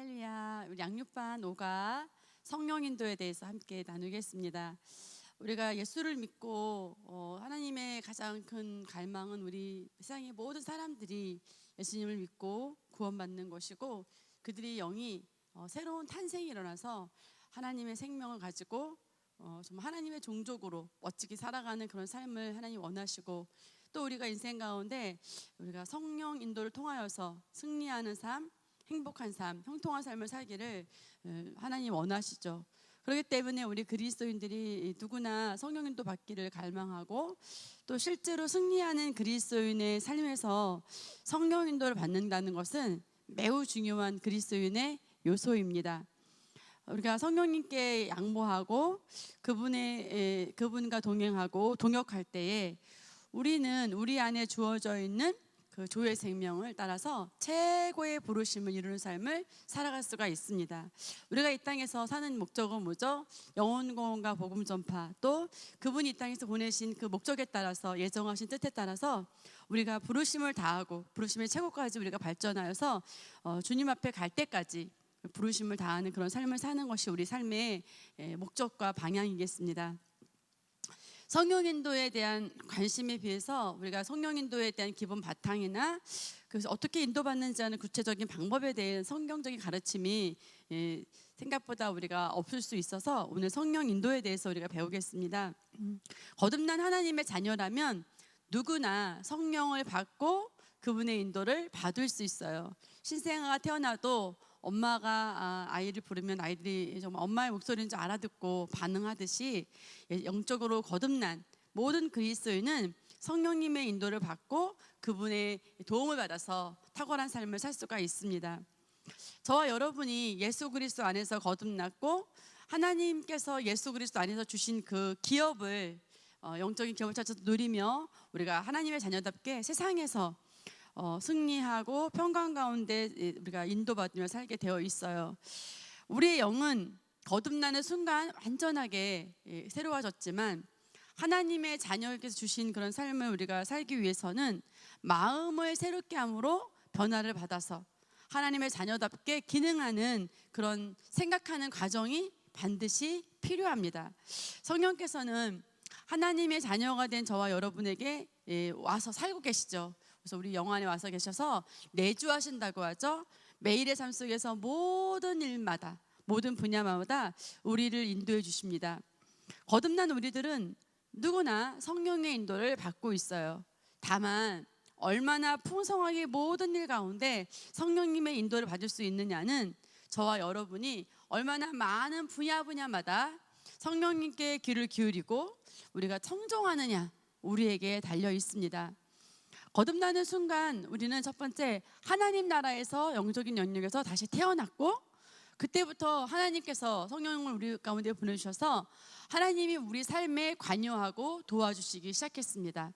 할렐루야. 우리 양육반 5가 성령 인도에 대해서 함께 나누겠습니다. 우리가 예수를 믿고 하나님의 가장 큰 갈망은 우리 세상의 모든 사람들이 예수님을 믿고 구원받는 것이고, 그들이 영이 새로운 탄생이 일어나서 하나님의 생명을 가지고 정말 하나님의 종족으로 멋지게 살아가는 그런 삶을 하나님 원하시고, 또 우리가 인생 가운데 우리가 성령 인도를 통하여서 승리하는 삶, 행복한 삶, 형통한 삶을 살기를 하나님 원하시죠. 그렇기 때문에 우리 그리스도인들이 누구나 성령 인도 받기를 갈망하고, 또 실제로 승리하는 그리스도인의 삶에서 성령 인도를 받는다는 것은 매우 중요한 그리스도인의 요소입니다. 우리가 성령님께 양보하고 그분과 동행하고 동역할 때에 우리는 우리 안에 주어져 있는 그 조의 생명을 따라서 최고의 부르심을 이루는 삶을 살아갈 수가 있습니다. 우리가 이 땅에서 사는 목적은 뭐죠? 영혼 구원과 복음 전파, 또 그분이 이 땅에서 보내신 그 목적에 따라서, 예정하신 뜻에 따라서 우리가 부르심을 다하고 부르심의 최고까지 우리가 발전하여서 주님 앞에 갈 때까지 부르심을 다하는 그런 삶을 사는 것이 우리 삶의 목적과 방향이겠습니다. 성령 인도에 대한 관심에 비해서 우리가 성령 인도에 대한 기본 바탕이나 그래서 어떻게 인도받는지 하는 구체적인 방법에 대한 성경적인 가르침이 생각보다 우리가 없을 수 있어서 오늘 성령 인도에 대해서 우리가 배우겠습니다. 거듭난 하나님의 자녀라면 누구나 성령을 받고 그분의 인도를 받을 수 있어요. 신생아가 태어나도 엄마가 아이를 부르면 아이들이 정말 엄마의 목소리인 줄 알아듣고 반응하듯이, 영적으로 거듭난 모든 그리스도인은 성령님의 인도를 받고 그분의 도움을 받아서 탁월한 삶을 살 수가 있습니다. 저와 여러분이 예수 그리스도 안에서 거듭났고 하나님께서 예수 그리스도 안에서 주신 그 기업을, 영적인 기업을 찾아서 누리며 우리가 하나님의 자녀답게 세상에서 승리하고 평강 가운데 우리가 인도받으며 살게 되어 있어요. 우리의 영은 거듭나는 순간 완전하게 새로워졌지만, 하나님의 자녀에게서 주신 그런 삶을 우리가 살기 위해서는 마음을 새롭게 함으로 변화를 받아서 하나님의 자녀답게 기능하는 그런 생각하는 과정이 반드시 필요합니다. 성령께서는 하나님의 자녀가 된 저와 여러분에게 와서 살고 계시죠. 그래서 우리 영 안에 와서 계셔서 내주하신다고 하죠. 매일의 삶 속에서 모든 일마다, 모든 분야마다 우리를 인도해 주십니다. 거듭난 우리들은 누구나 성령의 인도를 받고 있어요. 다만 얼마나 풍성하게 모든 일 가운데 성령님의 인도를 받을 수 있느냐는 저와 여러분이 얼마나 많은 분야마다 성령님께 귀를 기울이고 우리가 청종하느냐, 우리에게 달려 있습니다. 거듭나는 순간 우리는 첫 번째, 하나님 나라에서 영적인 영역에서 다시 태어났고, 그때부터 하나님께서 성령을 우리 가운데 보내주셔서 하나님이 우리 삶에 관여하고 도와주시기 시작했습니다.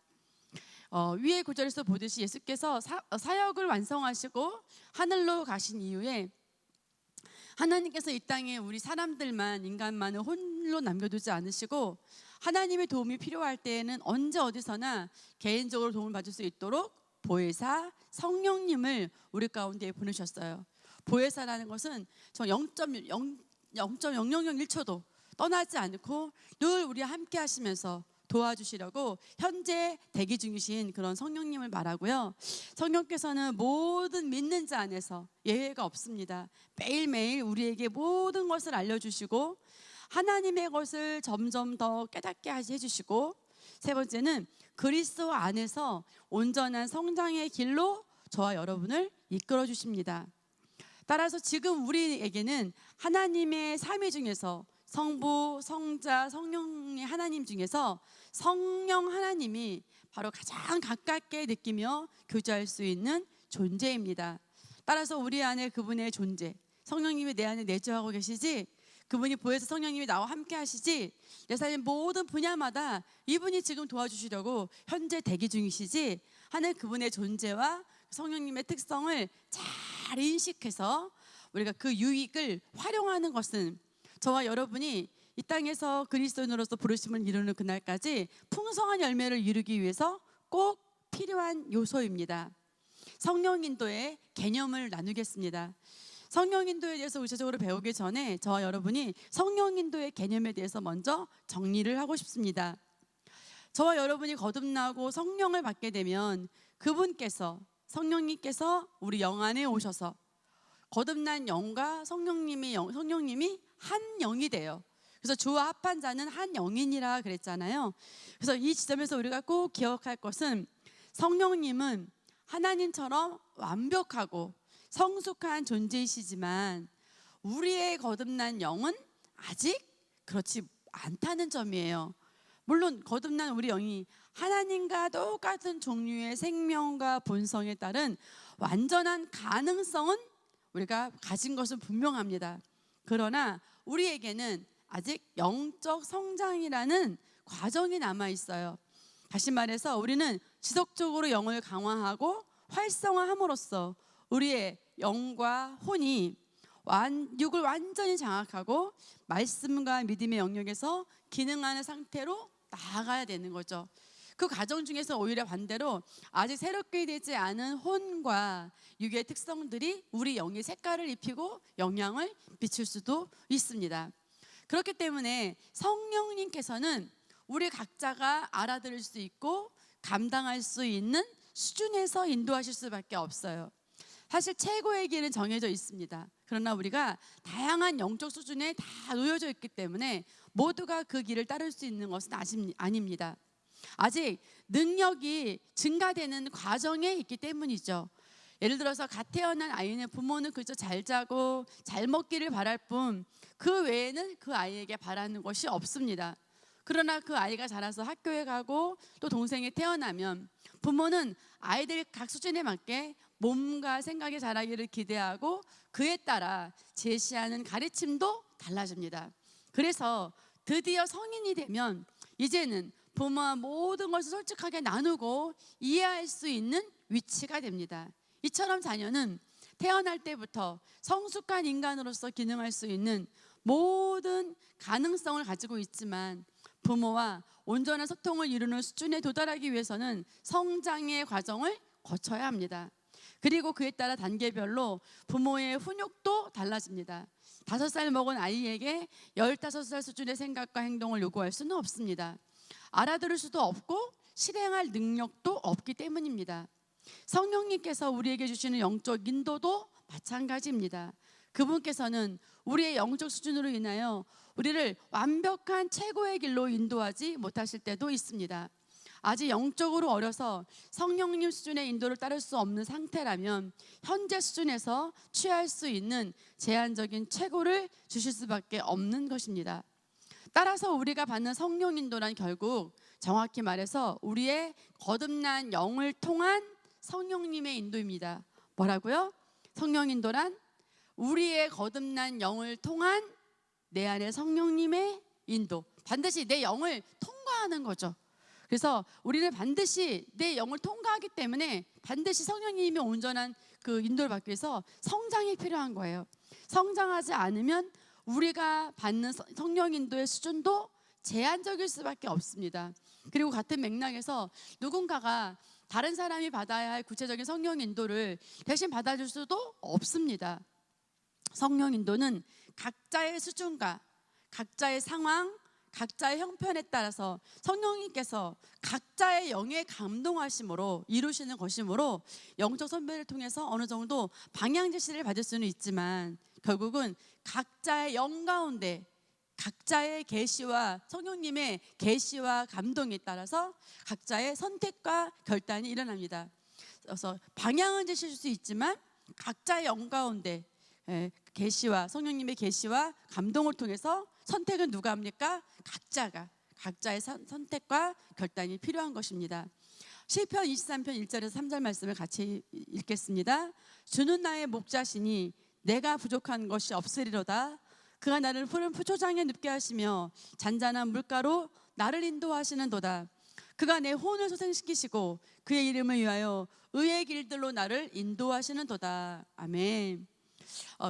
위의 구절에서 보듯이 예수께서 사역을 완성하시고 하늘로 가신 이후에 하나님께서 이 땅에 우리 사람들만, 인간만을 홀로 남겨두지 않으시고 하나님의 도움이 필요할 때에는 언제 어디서나 개인적으로 도움을 받을 수 있도록 보혜사 성령님을 우리 가운데 보내셨어요. 보혜사라는 것은 0.0001초도 떠나지 않고 늘 우리와 함께 하시면서 도와주시려고 현재 대기 중이신 그런 성령님을 말하고요. 성령께서는 모든 믿는 자 안에서 예외가 없습니다. 매일매일 우리에게 모든 것을 알려주시고 하나님의 것을 점점 더 깨닫게 해주시고, 세 번째는 그리스도 안에서 온전한 성장의 길로 저와 여러분을 이끌어 주십니다. 따라서 지금 우리에게는 하나님의 삼위 중에서 성부, 성자, 성령의 하나님 중에서 성령 하나님이 바로 가장 가깝게 느끼며 교제할 수 있는 존재입니다. 따라서 우리 안에 그분의 존재, 성령님이 내 안에 내주하고 계시지, 그분이 보혜사 성령님이 나와 함께 하시지, 내 삶의 모든 분야마다 이분이 지금 도와주시려고 현재 대기 중이시지 하는 그분의 존재와 성령님의 특성을 잘 인식해서 우리가 그 유익을 활용하는 것은 저와 여러분이 이 땅에서 그리스도인으로서 부르심을 이루는 그날까지 풍성한 열매를 이루기 위해서 꼭 필요한 요소입니다. 성령 인도의 개념을 나누겠습니다. 성령 인도에 대해서 구체적으로 배우기 전에 저와 여러분이 성령 인도의 개념에 대해서 먼저 정리를 하고 싶습니다. 저와 여러분이 거듭나고 성령을 받게 되면 그분께서, 성령님께서 우리 영 안에 오셔서 거듭난 영과 성령님이 한 영이 돼요. 그래서 주와 합한 자는 한 영이니라 그랬잖아요. 그래서 이 지점에서 우리가 꼭 기억할 것은 성령님은 하나님처럼 완벽하고 성숙한 존재이시지만 우리의 거듭난 영은 아직 그렇지 않다는 점이에요. 물론 거듭난 우리 영이 하나님과 똑같은 종류의 생명과 본성에 따른 완전한 가능성은 우리가 가진 것은 분명합니다. 그러나 우리에게는 아직 영적 성장이라는 과정이 남아 있어요. 다시 말해서 우리는 지속적으로 영을 강화하고 활성화함으로써 우리의 영과 혼이 육을 완전히 장악하고 말씀과 믿음의 영역에서 기능하는 상태로 나아가야 되는 거죠. 그 과정 중에서 오히려 반대로 아직 새롭게 되지 않은 혼과 육의 특성들이 우리 영의 색깔을 입히고 영향을 미칠 수도 있습니다. 그렇기 때문에 성령님께서는 우리 각자가 알아들을 수 있고 감당할 수 있는 수준에서 인도하실 수밖에 없어요. 사실 최고의 길은 정해져 있습니다. 그러나 우리가 다양한 영적 수준에 다 놓여져 있기 때문에 모두가 그 길을 따를 수 있는 것은 아닙니다. 아직 능력이 증가되는 과정에 있기 때문이죠. 예를 들어서 갓 태어난 아이는 부모는 그저 잘 자고 잘 먹기를 바랄 뿐 그 외에는 그 아이에게 바라는 것이 없습니다. 그러나 그 아이가 자라서 학교에 가고 또 동생이 태어나면 부모는 아이들 각 수준에 맞게 몸과 생각의 자라기를 기대하고 그에 따라 제시하는 가르침도 달라집니다. 그래서 드디어 성인이 되면 이제는 부모와 모든 것을 솔직하게 나누고 이해할 수 있는 위치가 됩니다. 이처럼 자녀는 태어날 때부터 성숙한 인간으로서 기능할 수 있는 모든 가능성을 가지고 있지만 부모와 온전한 소통을 이루는 수준에 도달하기 위해서는 성장의 과정을 거쳐야 합니다. 그리고 그에 따라 단계별로 부모의 훈육도 달라집니다. 5살 먹은 아이에게 15살 수준의 생각과 행동을 요구할 수는 없습니다. 알아들을 수도 없고 실행할 능력도 없기 때문입니다. 성령님께서 우리에게 주시는 영적 인도도 마찬가지입니다. 그분께서는 우리의 영적 수준으로 인하여 우리를 완벽한 최고의 길로 인도하지 못하실 때도 있습니다. 아직 영적으로 어려서 성령님 수준의 인도를 따를 수 없는 상태라면 현재 수준에서 취할 수 있는 제한적인 최고를 주실 수밖에 없는 것입니다. 따라서 우리가 받는 성령 인도란 결국 정확히 말해서 우리의 거듭난 영을 통한 성령님의 인도입니다. 뭐라고요? 성령 인도란 우리의 거듭난 영을 통한 내 안에 성령님의 인도, 반드시 내 영을 통과하는 거죠. 그래서 우리는 반드시 내 영을 통과하기 때문에 반드시 성령님의 온전한 그 인도를 받기 위해서 성장이 필요한 거예요. 성장하지 않으면 우리가 받는 성령 인도의 수준도 제한적일 수밖에 없습니다. 그리고 같은 맥락에서 누군가가 다른 사람이 받아야 할 구체적인 성령 인도를 대신 받아줄 수도 없습니다. 성령 인도는 각자의 수준과 각자의 상황, 각자의 형편에 따라서 성령님께서 각자의 영의 감동하심으로 이루시는 것이므로 영적 선배를 통해서 어느 정도 방향 제시를 받을 수는 있지만 결국은 각자의 영 가운데 각자의 계시와 성령님의 계시와 감동에 따라서 각자의 선택과 결단이 일어납니다. 그래서 방향은 제시할 수 있지만 각자의 영 가운데 계시와 성령님의 계시와 감동을 통해서 선택은 누가 합니까? 각자의 선택과 결단이 필요한 것입니다. 시편 23편 1절에서 3절 말씀을 같이 읽겠습니다. 주는 나의 목자시니 내가 부족한 것이 없으리로다. 그가 나를 푸른 푸초장에 눕게 하시며 잔잔한 물가로 나를 인도하시는도다. 그가 내 혼을 소생시키시고 그의 이름을 위하여 의의 길들로 나를 인도하시는도다. 아멘.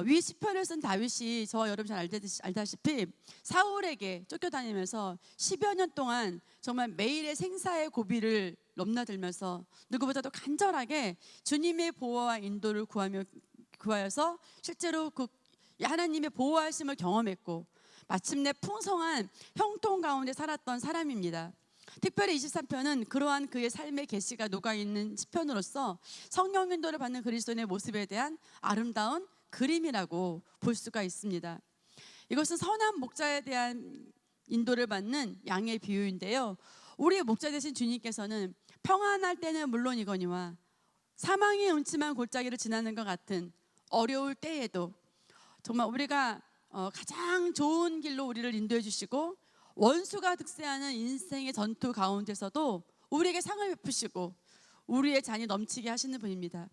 위 시편을 쓴 다윗이 저와 여러분 잘 알다시피 사울에게 쫓겨다니면서 10여 년 동안 정말 매일의 생사의 고비를 넘나들면서 누구보다도 간절하게 주님의 보호와 인도를 구하여서 실제로 그 하나님의 보호하심을 경험했고 마침내 풍성한 형통 가운데 살았던 사람입니다. 특별히 23편은 그러한 그의 삶의 계시가 녹아있는 시편으로서 성령 인도를 받는 그리스도인의 모습에 대한 아름다운 그림이라고 볼 수가 있습니다. 이것은 선한 목자에 대한 인도를 받는 양의 비유인데요, 우리의 목자 되신 주님께서는 평안할 때는 물론이거니와 사망의 음침한 골짜기를 지나는 것 같은 어려울 때에도 정말 우리가 가장 좋은 길로 우리를 인도해 주시고 원수가 득세하는 인생의 전투 가운데서도 우리에게 상을 베푸시고 우리의 잔이 넘치게 하시는 분입니다.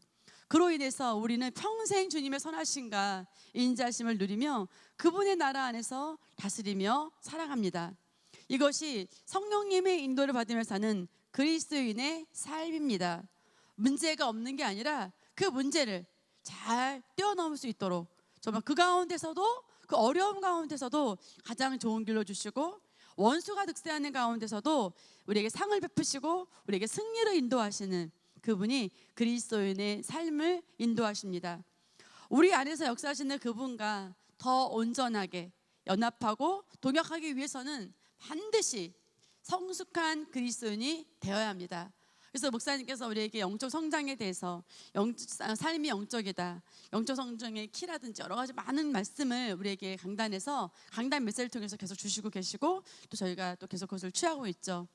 그로 인해서 우리는 평생 주님의 선하심과 인자하심을 누리며 그분의 나라 안에서 다스리며 살아갑니다. 이것이 성령님의 인도를 받으며 사는 그리스도인의 삶입니다. 문제가 없는 게 아니라 그 문제를 잘 뛰어넘을 수 있도록 정말 그 가운데서도, 그 어려움 가운데서도 가장 좋은 길로 주시고 원수가 득세하는 가운데서도 우리에게 상을 베푸시고 우리에게 승리를 인도하시는 그분이 그리스도인의 삶을 인도하십니다. 우리 안에서 역사하시는 그분과 더 온전하게 연합하고 동역하기 위해서는 반드시 성숙한 그리스도인이 되어야 합니다. 그래서 목사님께서 우리에게 영적 성장에 대해서 삶이 영적이다, 영적 성장의 키라든지 여러 가지 많은 말씀을 우리에게 강단 메시지를 통해서 계속 주시고 계시고 또 저희가 또 계속 그것을 취하고 있죠.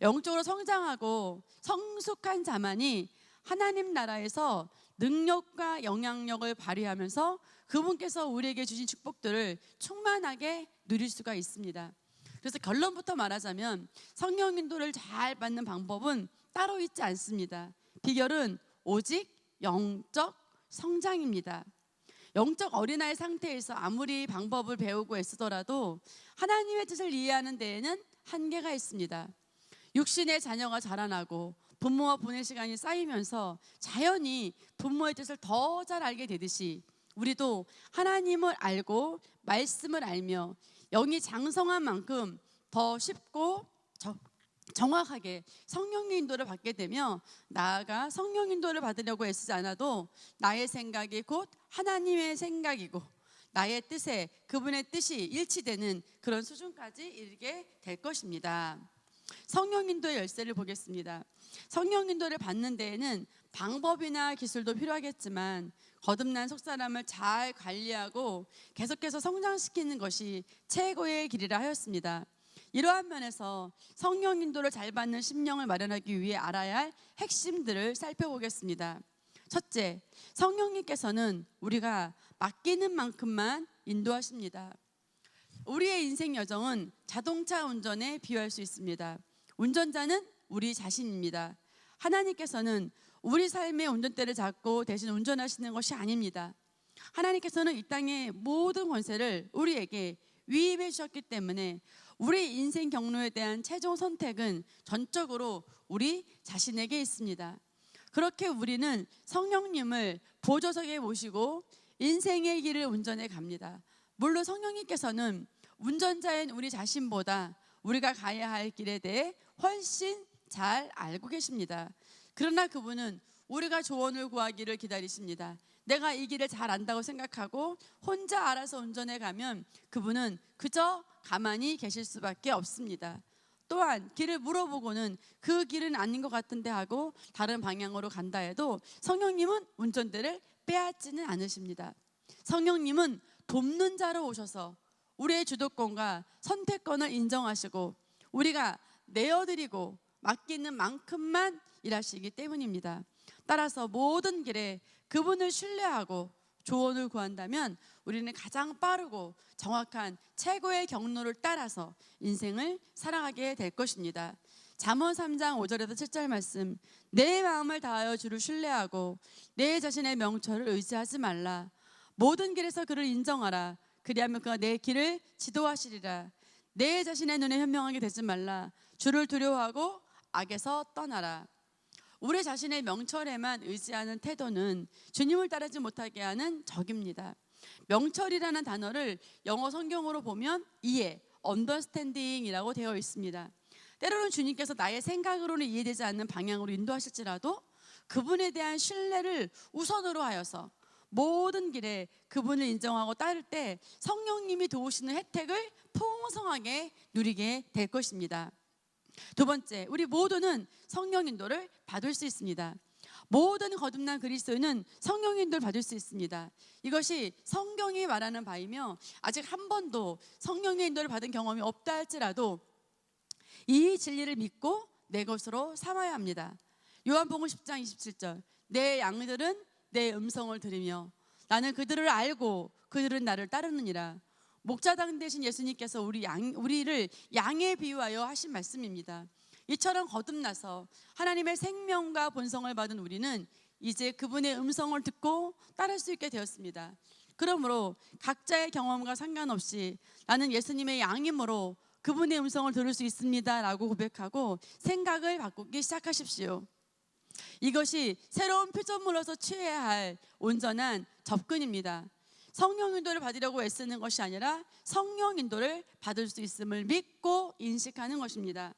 영적으로 성장하고 성숙한 자만이 하나님 나라에서 능력과 영향력을 발휘하면서 그분께서 우리에게 주신 축복들을 충만하게 누릴 수가 있습니다. 그래서 결론부터 말하자면 성령 인도를 잘 받는 방법은 따로 있지 않습니다. 비결은 오직 영적 성장입니다. 영적 어린아이 상태에서 아무리 방법을 배우고 애쓰더라도 하나님의 뜻을 이해하는 데에는 한계가 있습니다. 육신의 자녀가 자라나고 부모와 보낼 시간이 쌓이면서 자연히 부모의 뜻을 더 잘 알게 되듯이 우리도 하나님을 알고 말씀을 알며 영이 장성한 만큼 더 쉽고 정확하게 성령의 인도를 받게 되며 나아가 성령 인도를 받으려고 애쓰지 않아도 나의 생각이 곧 하나님의 생각이고 나의 뜻에 그분의 뜻이 일치되는 그런 수준까지 이르게 될 것입니다. 성령 인도의 열쇠를 보겠습니다. 성령 인도를 받는 데에는 방법이나 기술도 필요하겠지만 거듭난 속사람을 잘 관리하고 계속해서 성장시키는 것이 최고의 길이라 하였습니다. 이러한 면에서 성령 인도를 잘 받는 심령을 마련하기 위해 알아야 할 핵심들을 살펴보겠습니다. 첫째, 성령님께서는 우리가 맡기는 만큼만 인도하십니다. 우리의 인생 여정은 자동차 운전에 비유할 수 있습니다. 운전자는 우리 자신입니다. 하나님께서는 우리 삶의 운전대를 잡고 대신 운전하시는 것이 아닙니다. 하나님께서는 이 땅의 모든 권세를 우리에게 위임해 주셨기 때문에 우리 인생 경로에 대한 최종 선택은 전적으로 우리 자신에게 있습니다. 그렇게 우리는 성령님을 보조석에 모시고 인생의 길을 운전해 갑니다. 물론 성령님께서는 운전자인 우리 자신보다 우리가 가야 할 길에 대해 훨씬 잘 알고 계십니다. 그러나 그분은 우리가 조언을 구하기를 기다리십니다. 내가 이 길을 잘 안다고 생각하고 혼자 알아서 운전해 가면 그분은 그저 가만히 계실 수밖에 없습니다. 또한 길을 물어보고는 그 길은 아닌 것 같은데 하고 다른 방향으로 간다 해도 성령님은 운전대를 빼앗지는 않으십니다. 성령님은 돕는 자로 오셔서 우리의 주도권과 선택권을 인정하시고 우리가 내어드리고 맡기는 만큼만 일하시기 때문입니다. 따라서 모든 길에 그분을 신뢰하고 조언을 구한다면 우리는 가장 빠르고 정확한 최고의 경로를 따라서 인생을 살아가게 될 것입니다. 잠언 3장 5절에서 7절 말씀, 내 마음을 다하여 주를 신뢰하고 내 자신의 명철을 의지하지 말라. 모든 길에서 그를 인정하라. 그리하면 그가 내 길을 지도하시리라. 내 자신의 눈에 현명하게 되지 말라. 주를 두려워하고 악에서 떠나라. 우리 자신의 명철에만 의지하는 태도는 주님을 따르지 못하게 하는 적입니다. 명철이라는 단어를 영어 성경으로 보면 이해, understanding이라고 되어 있습니다. 때로는 주님께서 나의 생각으로는 이해되지 않는 방향으로 인도하실지라도 그분에 대한 신뢰를 우선으로 하여서 모든 길에 그분을 인정하고 따를 때 성령님이 도우시는 혜택을 풍성하게 누리게 될 것입니다. 두 번째, 우리 모두는 성령 인도를 받을 수 있습니다. 모든 거듭난 그리스도인은 성령 인도를 받을 수 있습니다. 이것이 성경이 말하는 바이며 아직 한 번도 성령의 인도를 받은 경험이 없다 할지라도 이 진리를 믿고 내 것으로 삼아야 합니다. 요한복음 10장 27절, 내 양들은 내 음성을 들으며 나는 그들을 알고 그들은 나를 따르느니라. 목자당 되신 예수님께서 우리를 양에 비유하여 하신 말씀입니다. 이처럼 거듭나서 하나님의 생명과 본성을 받은 우리는 이제 그분의 음성을 듣고 따를 수 있게 되었습니다. 그러므로 각자의 경험과 상관없이 나는 예수님의 양이므로 그분의 음성을 들을 수 있습니다 라고 고백하고 생각을 바꾸기 시작하십시오. 이것이 새로운 피조물로서 취해야 할 온전한 접근입니다. 성령 인도를 받으려고 애쓰는 것이 아니라 성령 인도를 받을 수 있음을 믿고 인식하는 것입니다.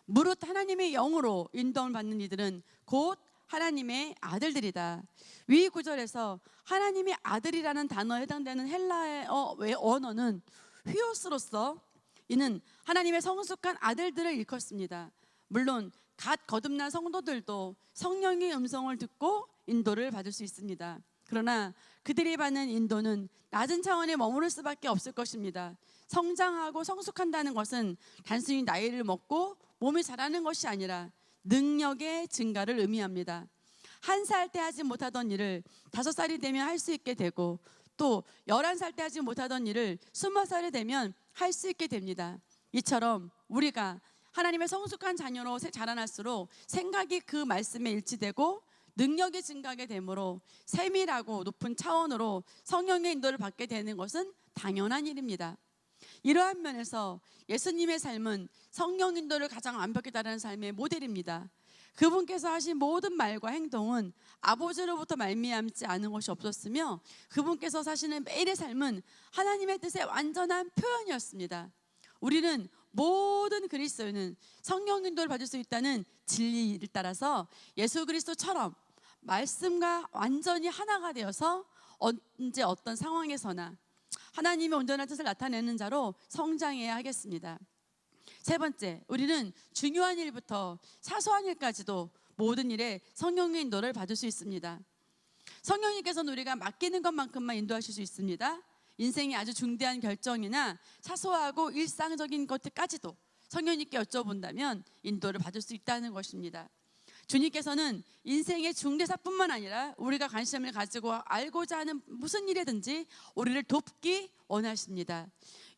무릇 하나님의 영으로 인도를 받는 이들은 곧 하나님의 아들들이다. 위 구절에서 하나님의 아들이라는 단어에 해당되는 헬라어 언어는 휘오스로서 이는 하나님의 성숙한 아들들을 일컫습니다. 물론 갓 거듭난 성도들도 성령의 음성을 듣고 인도를 받을 수 있습니다. 그러나 그들이 받는 인도는 낮은 차원에 머무를 수밖에 없을 것입니다. 성장하고 성숙한다는 것은 단순히 나이를 먹고 몸이 자라는 것이 아니라 능력의 증가를 의미합니다. 1살 때 하지 못하던 일을 5살이 되면 할 수 있게 되고 또 11살 때 하지 못하던 일을 20살이 되면 할 수 있게 됩니다. 이처럼 우리가 하나님의 성숙한 자녀로 자라날수록 생각이 그 말씀에 일치되고 능력이 증가하게 되므로 세밀하고 높은 차원으로 성령의 인도를 받게 되는 것은 당연한 일입니다. 이러한 면에서 예수님의 삶은 성령 인도를 가장 완벽히 따르는 삶의 모델입니다. 그분께서 하신 모든 말과 행동은 아버지로부터 말미암지 않은 것이 없었으며 그분께서 사시는 매일의 삶은 하나님의 뜻의 완전한 표현이었습니다. 우리는 모든 그리스도인은 성령 인도를 받을 수 있다는 진리를 따라서 예수 그리스도처럼 말씀과 완전히 하나가 되어서 언제 어떤 상황에서나 하나님의 온전한 뜻을 나타내는 자로 성장해야 하겠습니다. 세 번째, 우리는 중요한 일부터 사소한 일까지도 모든 일에 성령의 인도를 받을 수 있습니다. 성령님께서는 우리가 맡기는 것만큼만 인도하실 수 있습니다. 인생의 아주 중대한 결정이나 사소하고 일상적인 것들까지도 성령님께 여쭤본다면 인도를 받을 수 있다는 것입니다. 주님께서는 인생의 중대사뿐만 아니라 우리가 관심을 가지고 알고자 하는 무슨 일이든지 우리를 돕기 원하십니다.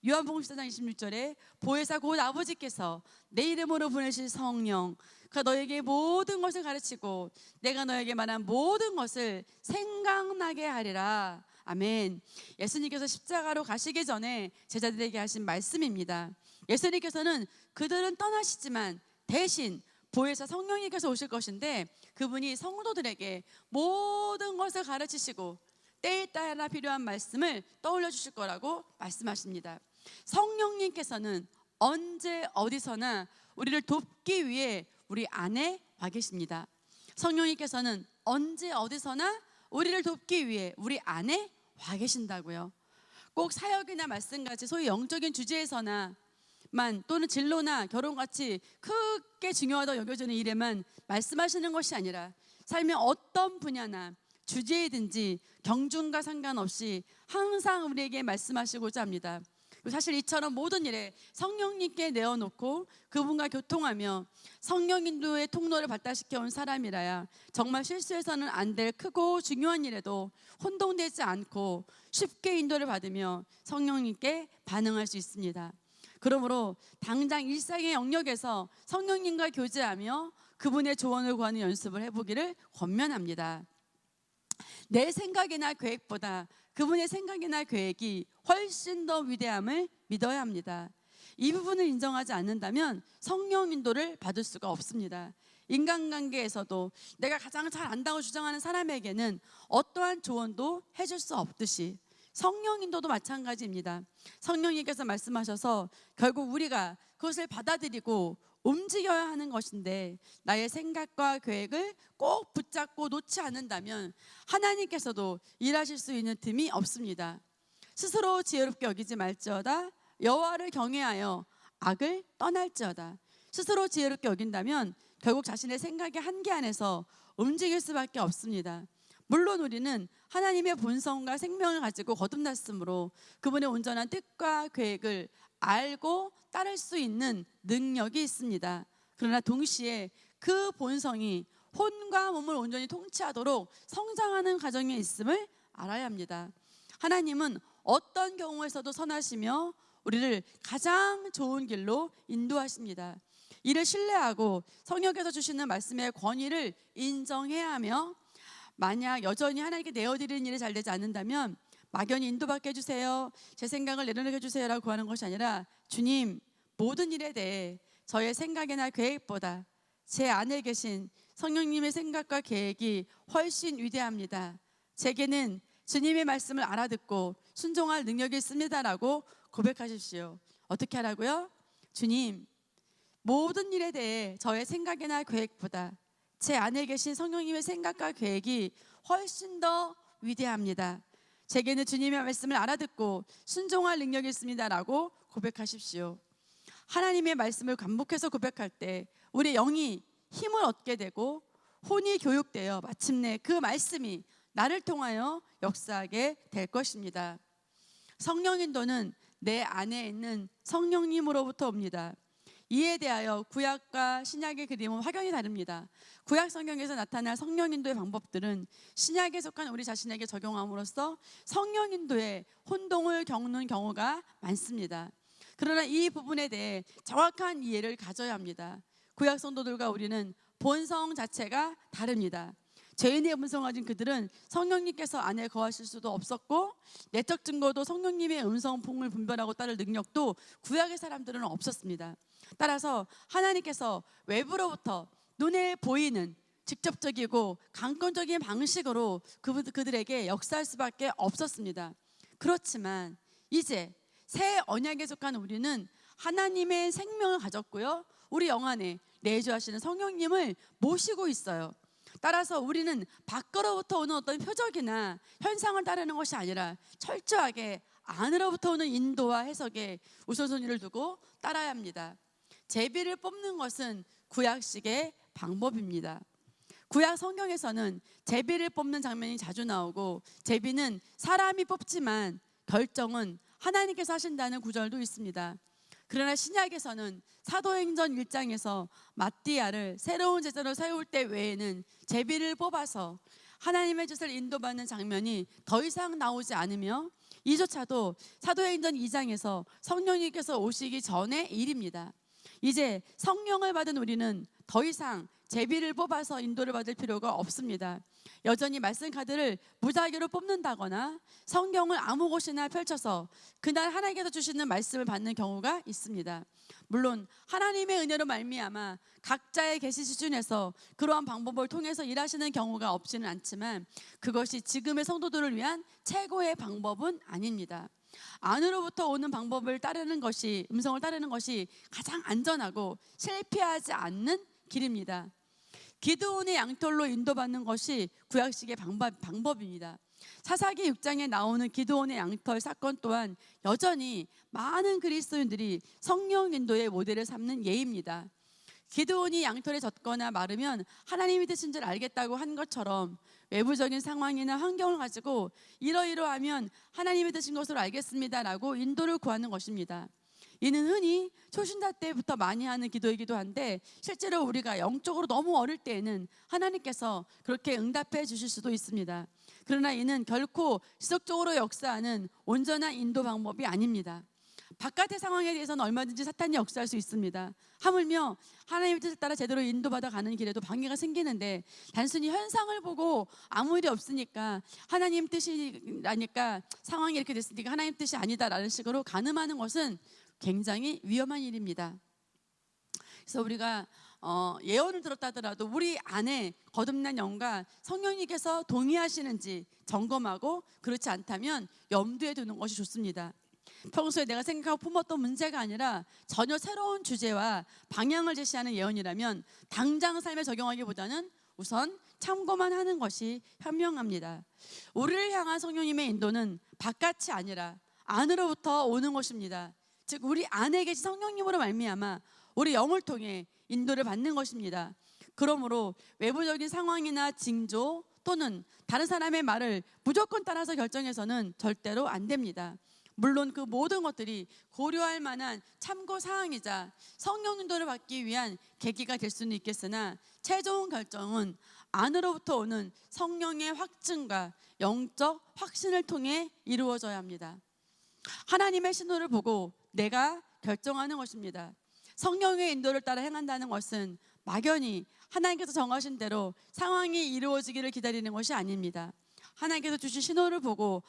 요한복음 14장 26절에 보혜사 곧 아버지께서 내 이름으로 보내실 성령 그가 너에게 모든 것을 가르치고 내가 너에게 말한 모든 것을 생각나게 하리라. 아멘. 예수님께서 십자가로 가시기 전에 제자들에게 하신 말씀입니다. 예수님께서는 그들은 떠나시지만 대신 보혜사 성령님께서 오실 것인데 그분이 성도들에게 모든 것을 가르치시고 때에 따라 필요한 말씀을 떠올려 주실 거라고 말씀하십니다. 성령님께서는 언제 어디서나 우리를 돕기 위해 우리 안에 와 계십니다. 성령님께서는 언제 어디서나 우리를 돕기 위해 우리 안에 와 계신다고요. 꼭 사역이나 말씀같이 소위 영적인 주제에서나 또는 진로나 결혼같이 크게 중요하다고 여겨지는 일에만 말씀하시는 것이 아니라 삶의 어떤 분야나 주제이든지 경중과 상관없이 항상 우리에게 말씀하시고자 합니다. 사실 이처럼 모든 일에 성령님께 내어놓고 그분과 교통하며 성령 인도의 통로를 발달시켜온 사람이라야 정말 실수해서는 안 될 크고 중요한 일에도 혼동되지 않고 쉽게 인도를 받으며 성령님께 반응할 수 있습니다. 그러므로 당장 일상의 영역에서 성령님과 교제하며 그분의 조언을 구하는 연습을 해보기를 권면합니다. 내 생각이나 계획보다 그분의 생각이나 계획이 훨씬 더 위대함을 믿어야 합니다. 이 부분을 인정하지 않는다면 성령 인도를 받을 수가 없습니다. 인간관계에서도 내가 가장 잘 안다고 주장하는 사람에게는 어떠한 조언도 해줄 수 없듯이 성령 인도도 마찬가지입니다. 성령님께서 말씀하셔서 결국 우리가 그것을 받아들이고 움직여야 하는 것인데 나의 생각과 계획을 꼭 붙잡고 놓지 않는다면 하나님께서도 일하실 수 있는 틈이 없습니다. 스스로 지혜롭게 여기지 말지어다. 여호와를 경외하여 악을 떠날지어다. 스스로 지혜롭게 여긴다면 결국 자신의 생각의 한계 안에서 움직일 수밖에 없습니다. 물론 우리는 하나님의 본성과 생명을 가지고 거듭났으므로 그분의 온전한 뜻과 계획을 알고 따를 수 있는 능력이 있습니다. 그러나 동시에 그 본성이 혼과 몸을 온전히 통치하도록 성장하는 과정에 있음을 알아야 합니다. 하나님은 어떤 경우에서도 선하시며 우리를 가장 좋은 길로 인도하십니다. 이를 신뢰하고 성령께서 주시는 말씀의 권위를 인정해야 하며, 만약 여전히 하나님께 내어드리는 일이 잘 되지 않는다면 막연히 인도받게 해주세요, 제 생각을 내려놓게 해주세요 라고 구하는 것이 아니라, 주님, 모든 일에 대해 저의 생각이나 계획보다 제 안에 계신 성령님의 생각과 계획이 훨씬 위대합니다. 제게는 주님의 말씀을 알아듣고 순종할 능력이 있습니다 라고 고백하십시오. 어떻게 하라고요? 주님, 모든 일에 대해 저의 생각이나 계획보다 제 안에 계신 성령님의 생각과 계획이 훨씬 더 위대합니다. 제게는 주님의 말씀을 알아듣고 순종할 능력이 있습니다 라고 고백하십시오. 하나님의 말씀을 반복해서 고백할 때 우리 영이 힘을 얻게 되고 혼이 교육되어 마침내 그 말씀이 나를 통하여 역사하게 될 것입니다. 성령 인도는 내 안에 있는 성령님으로부터 옵니다. 이에 대하여 구약과 신약의 그림은 확연히 다릅니다. 구약 성경에서 나타날 성령 인도의 방법들은 신약에 속한 우리 자신에게 적용함으로써 성령 인도의 혼동을 겪는 경우가 많습니다. 그러나 이 부분에 대해 정확한 이해를 가져야 합니다. 구약 성도들과 우리는 본성 자체가 다릅니다. 죄인의 본성을 가진 그들은 성령님께서 안에 거하실 수도 없었고, 내적 증거도 성령님의 음성풍을 분별하고 따를 능력도 구약의 사람들은 없었습니다. 따라서 하나님께서 외부로부터 눈에 보이는 직접적이고 강권적인 방식으로 그들에게 역사할 수밖에 없었습니다. 그렇지만 이제 새 언약에 속한 우리는 하나님의 생명을 가졌고요, 우리 영 안에 내주하시는 성령님을 모시고 있어요. 따라서 우리는 밖으로부터 오는 어떤 표적이나 현상을 따르는 것이 아니라 철저하게 안으로부터 오는 인도와 해석에 우선순위를 두고 따라야 합니다. 제비를 뽑는 것은 구약식의 방법입니다. 구약 성경에서는 제비를 뽑는 장면이 자주 나오고, 제비는 사람이 뽑지만 결정은 하나님께서 하신다는 구절도 있습니다. 그러나 신약에서는 사도행전 1장에서 마띠아를 새로운 제자로 세울 때 외에는 제비를 뽑아서 하나님의 뜻을 인도받는 장면이 더 이상 나오지 않으며, 이조차도 사도행전 2장에서 성령님께서 오시기 전의 일입니다. 이제 성령을 받은 우리는 더 이상 제비를 뽑아서 인도를 받을 필요가 없습니다. 여전히 말씀 카드를 무작위로 뽑는다거나 성경을 아무 곳이나 펼쳐서 그날 하나님께서 주시는 말씀을 받는 경우가 있습니다. 물론 하나님의 은혜로 말미암아 각자의 계시 수준에서 그러한 방법을 통해서 일하시는 경우가 없지는 않지만, 그것이 지금의 성도들을 위한 최고의 방법은 아닙니다. 안으로부터 오는 방법을 따르는 것이, 음성을 따르는 것이 가장 안전하고 실패하지 않는 길입니다. 기드온의 양털로 인도받는 것이 구약식의 방법입니다. 사사기 6장에 나오는 기드온의 양털 사건 또한 여전히 많은 그리스도인들이 성령 인도의 모델을 삼는 예입니다. 기드온이 양털에 젖거나 마르면 하나님이 되신 줄 알겠다고 한 것처럼 외부적인 상황이나 환경을 가지고 이러이러하면 하나님이 되신 것으로 알겠습니다라고 인도를 구하는 것입니다. 이는 흔히 초신자 때부터 많이 하는 기도이기도 한데, 실제로 우리가 영적으로 너무 어릴 때에는 하나님께서 그렇게 응답해 주실 수도 있습니다. 그러나 이는 결코 지속적으로 역사하는 온전한 인도 방법이 아닙니다. 바깥의 상황에 대해서는 얼마든지 사탄이 역사할 수 있습니다. 하물며 하나님의 뜻에 따라 제대로 인도받아 가는 길에도 방해가 생기는데, 단순히 현상을 보고 아무 일이 없으니까 하나님 뜻이라니까, 상황이 이렇게 됐으니까 하나님 뜻이 아니다라는 식으로 가늠하는 것은 굉장히 위험한 일입니다. 그래서 우리가 예언을 들었다 하더라도 우리 안에 거듭난 영과 성령님께서 동의하시는지 점검하고, 그렇지 않다면 염두에 두는 것이 좋습니다. 평소에 내가 생각하고 품었던 문제가 아니라 전혀 새로운 주제와 방향을 제시하는 예언이라면 당장 삶에 적용하기보다는 우선 참고만 하는 것이 현명합니다. 우리를 향한 성령님의 인도는 바깥이 아니라 안으로부터 오는 것입니다. 즉 우리 안에 계신 성령님으로 말미암아 우리 영을 통해 인도를 받는 것입니다. 그러므로 외부적인 상황이나 징조 또는 다른 사람의 말을 무조건 따라서 결정해서는 절대로 안 됩니다. 물론 그 모든 것들이 고려할 만한 참고 사항이자 성령 인도를 받기 위한 계기가 될 수는 있겠으나 최종 결정은 안으로부터 오는 성령의 확증과 영적 확신을 통해 이루어져야 합니다. 하나님의 신호를 보고 내가 결정하는 것입니다. 성령의 인도를 따라 행한다는 것은 막연히 하나님께서 정하신 대로 상황이 이루어지기를 기다리는 것이 아닙니다. 하나님께서 주신 신호를 보고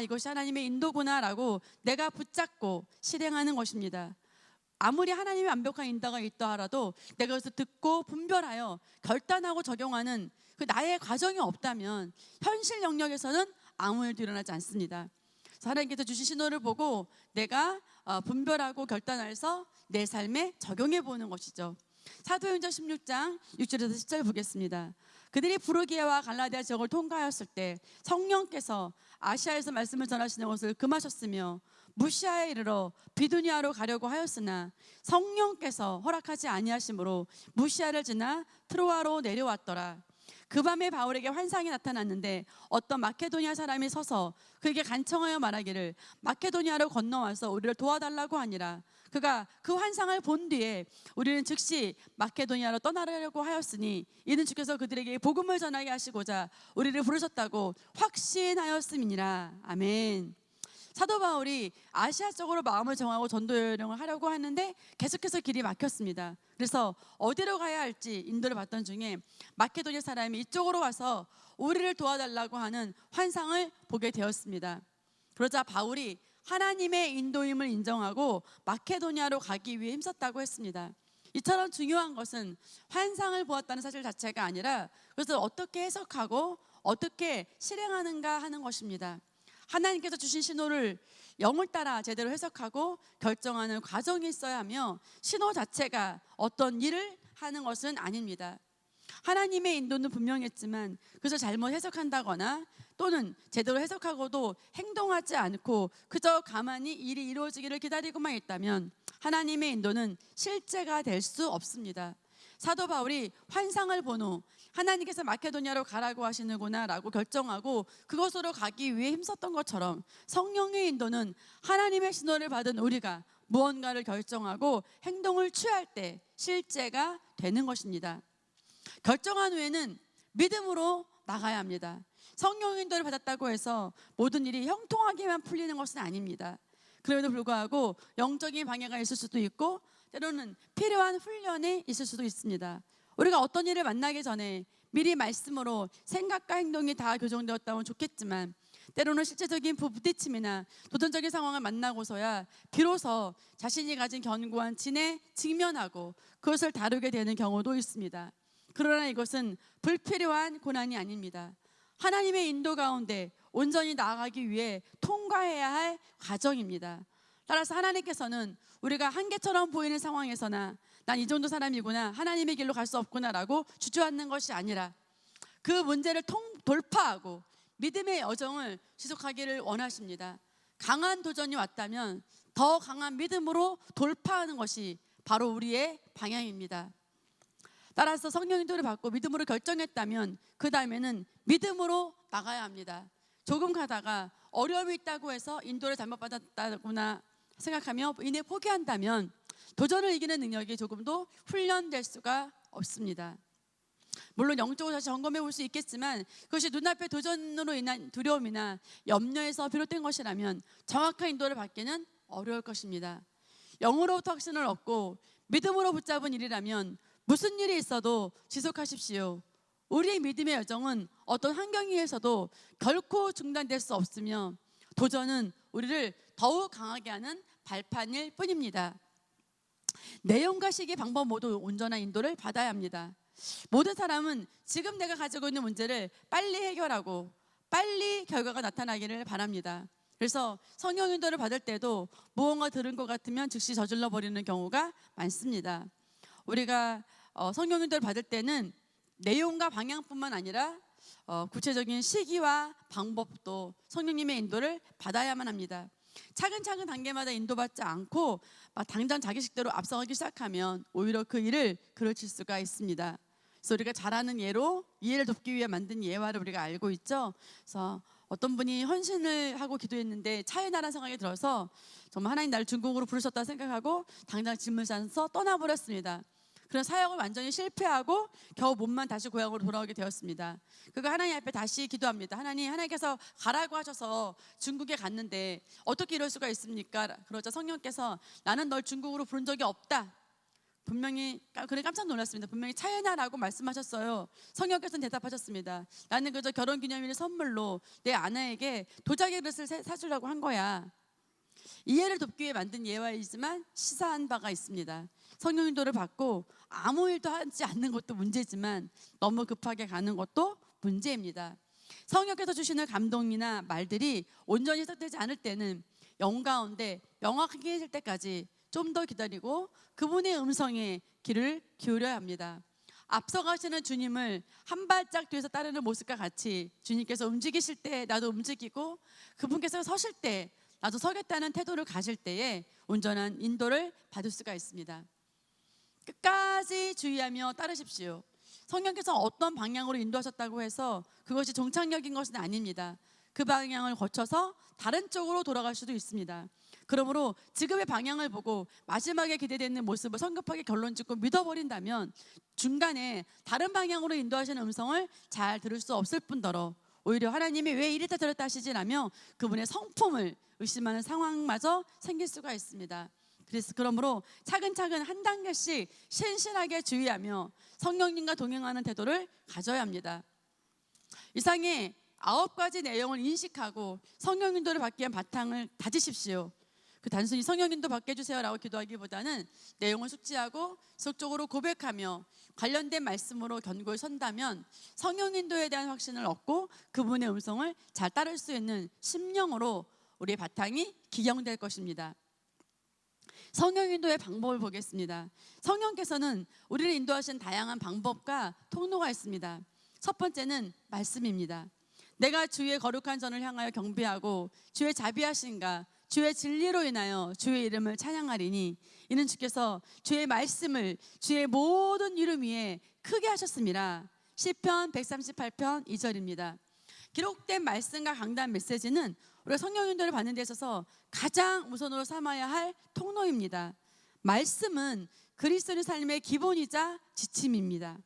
이것이 하나님의 인도구나 라고 내가 붙잡고 실행하는 것입니다. 아무리 하나님의 완벽한 인도가 있다 하라도 내가 그것을 듣고 분별하여 결단하고 적용하는 그 나의 과정이 없다면 현실 영역에서는 아무 일도 일어나지 않습니다. 하나님께서 주신 신호를 보고 내가 분별하고 결단해서 내 삶에 적용해 보는 것이죠. 사도행전 16장 6절에서 10절 보겠습니다. 그들이 부르기아와 갈라디아 지역을 통과하였을 때 성령께서 아시아에서 말씀을 전하시는 것을 금하셨으며 무시아에 이르러 비두니아로 가려고 하였으나 성령께서 허락하지 아니하심으로 무시아를 지나 트로아로 내려왔더라. 그 밤에 바울에게 환상이 나타났는데 어떤 마케도니아 사람이 서서 그에게 간청하여 말하기를 마케도니아로 건너와서 우리를 도와달라고 하니라. 그가 그 환상을 본 뒤에 우리는 즉시 마케도니아로 떠나려고 하였으니 이는 주께서 그들에게 복음을 전하게 하시고자 우리를 부르셨다고 확신하였음이니라. 아멘. 사도 바울이 아시아 쪽으로 마음을 정하고 전도 여행을 하려고 하는데 계속해서 길이 막혔습니다. 그래서 어디로 가야 할지 인도를 받던 중에 마케도니아 사람이 이쪽으로 와서 우리를 도와달라고 하는 환상을 보게 되었습니다. 그러자 바울이 하나님의 인도임을 인정하고 마케도니아로 가기 위해 힘썼다고 했습니다. 이처럼 중요한 것은 환상을 보았다는 사실 자체가 아니라 그것을 어떻게 해석하고 어떻게 실행하는가 하는 것입니다. 하나님께서 주신 신호를 영을 따라 제대로 해석하고 결정하는 과정이 있어야 하며 신호 자체가 어떤 일을 하는 것은 아닙니다. 하나님의 인도는 분명했지만 그것을 잘못 해석한다거나 또는 제대로 해석하고도 행동하지 않고 그저 가만히 일이 이루어지기를 기다리고만 있다면 하나님의 인도는 실제가 될 수 없습니다. 사도 바울이 환상을 본 후 하나님께서 마케도니아로 가라고 하시는구나 라고 결정하고 그곳으로 가기 위해 힘썼던 것처럼 성령의 인도는 하나님의 신호를 받은 우리가 무언가를 결정하고 행동을 취할 때 실제가 되는 것입니다. 결정한 후에는 믿음으로 나가야 합니다. 성령 인도를 받았다고 해서 모든 일이 형통하게만 풀리는 것은 아닙니다. 그럼에도 불구하고 영적인 방해가 있을 수도 있고 때로는 필요한 훈련이 있을 수도 있습니다. 우리가 어떤 일을 만나기 전에 미리 말씀으로 생각과 행동이 다 교정되었다면 좋겠지만 때로는 실제적인 부딪힘이나 도전적인 상황을 만나고서야 비로소 자신이 가진 견고한 진에 직면하고 그것을 다루게 되는 경우도 있습니다. 그러나 이것은 불필요한 고난이 아닙니다. 하나님의 인도 가운데 온전히 나아가기 위해 통과해야 할 과정입니다. 따라서 하나님께서는 우리가 한계처럼 보이는 상황에서나 난 이 정도 사람이구나, 하나님의 길로 갈 수 없구나 라고 주저앉는 것이 아니라 그 문제를 돌파하고 믿음의 여정을 지속하기를 원하십니다. 강한 도전이 왔다면 더 강한 믿음으로 돌파하는 것이 바로 우리의 방향입니다. 따라서 성령 인도를 받고 믿음으로 결정했다면 그 다음에는 믿음으로 나가야 합니다. 조금 가다가 어려움이 있다고 해서 인도를 잘못받았다거나 생각하며 이내 포기한다면 도전을 이기는 능력이 조금도 훈련될 수가 없습니다. 물론 영적으로 다시 점검해 볼 수 있겠지만 그것이 눈앞의 도전으로 인한 두려움이나 염려에서 비롯된 것이라면 정확한 인도를 받기는 어려울 것입니다. 영으로부터 확신을 얻고 믿음으로 붙잡은 일이라면 무슨 일이 있어도 지속하십시오. 우리의 믿음의 여정은 어떤 환경 위에서도 결코 중단될 수 없으며 도전은 우리를 더욱 강하게 하는 발판일 뿐입니다. 내용과 시기, 방법 모두 온전한 인도를 받아야 합니다. 모든 사람은 지금 내가 가지고 있는 문제를 빨리 해결하고 빨리 결과가 나타나기를 바랍니다. 그래서 성령 인도를 받을 때도 무언가 들은 것 같으면 즉시 저질러 버리는 경우가 많습니다. 우리가 성령 인도를 받을 때는 내용과 방향뿐만 아니라 구체적인 시기와 방법도 성령님의 인도를 받아야만 합니다. 차근차근 단계마다 인도받지 않고 당장 자기 식대로 앞서가기 시작하면 오히려 그 일을 그르칠 수가 있습니다. 그래서 우리가 잘 아는 예로 이해를 돕기 위해 만든 예화를 우리가 알고 있죠. 그래서 어떤 분이 헌신을 하고 기도했는데 차이나라는 생각이 들어서 정말 하나님 나를 중국으로 부르셨다 생각하고 당장 짐을 싸서 떠나버렸습니다. 그런 사역을 완전히 실패하고 겨우 몸만 다시 고향으로 돌아오게 되었습니다. 그가 하나님 앞에 다시 기도합니다. 하나님께서 가라고 하셔서 중국에 갔는데 어떻게 이럴 수가 있습니까? 그러자 성령께서 나는 널 중국으로 부른 적이 없다. 분명히 그래 깜짝 놀랐습니다. 분명히 차이나라고 말씀하셨어요. 성령께서는 대답하셨습니다. 나는 그저 결혼기념일 선물로 내 아내에게 도자기 그릇을 사주려고 한 거야. 이해를 돕기 위해 만든 예화이지만 시사한 바가 있습니다. 성령 인도를 받고 아무 일도 하지 않는 것도 문제지만 너무 급하게 가는 것도 문제입니다. 성령께서 주시는 감동이나 말들이 온전히 해석되지 않을 때는 영 가운데 명확하게 해질 때까지 좀 더 기다리고 그분의 음성에 귀를 기울여야 합니다. 앞서가시는 주님을 한 발짝 뒤에서 따르는 모습과 같이 주님께서 움직이실 때 나도 움직이고 그분께서 서실 때 나도 서겠다는 태도를 가질 때에 온전한 인도를 받을 수가 있습니다. 끝까지 주의하며 따르십시오. 성령께서 어떤 방향으로 인도하셨다고 해서 그것이 종착역인 것은 아닙니다. 그 방향을 거쳐서 다른 쪽으로 돌아갈 수도 있습니다. 그러므로 지금의 방향을 보고 마지막에 기대되는 모습을 성급하게 결론짓고 믿어버린다면 중간에 다른 방향으로 인도하시는 음성을 잘 들을 수 없을 뿐더러 오히려 하나님이 왜 이랬다 저랬다 하시지라며 그분의 성품을 의심하는 상황마저 생길 수가 있습니다. 그러므로 차근차근 한 단계씩 신실하게 주의하며 성령님과 동행하는 태도를 가져야 합니다. 이상의 9가지 내용을 인식하고 성령 인도를 받기 위한 바탕을 다지십시오. 그 단순히 성령 인도 받게 해주세요라고 기도하기보다는 내용을 숙지하고 지속적으로 고백하며 관련된 말씀으로 견고히 선다면 성령 인도에 대한 확신을 얻고 그분의 음성을 잘 따를 수 있는 심령으로 우리의 바탕이 기경될 것입니다. 성령 인도의 방법을 보겠습니다. 성령께서는 우리를 인도하신 다양한 방법과 통로가 있습니다. 첫 번째는 말씀입니다. 내가 주의 거룩한 전을 향하여 경배하고 주의 자비하신가 주의 진리로 인하여 주의 이름을 찬양하리니 이는 주께서 주의 말씀을 주의 모든 이름 위에 크게 하셨습니다. 시편 138편 2절입니다. 기록된 말씀과 강단 메시지는 우리가 성령 인도를 받는 데 있어서 가장 우선으로 삼아야 할 통로입니다. 말씀은 그리스도인의 삶의 기본이자 지침입니다.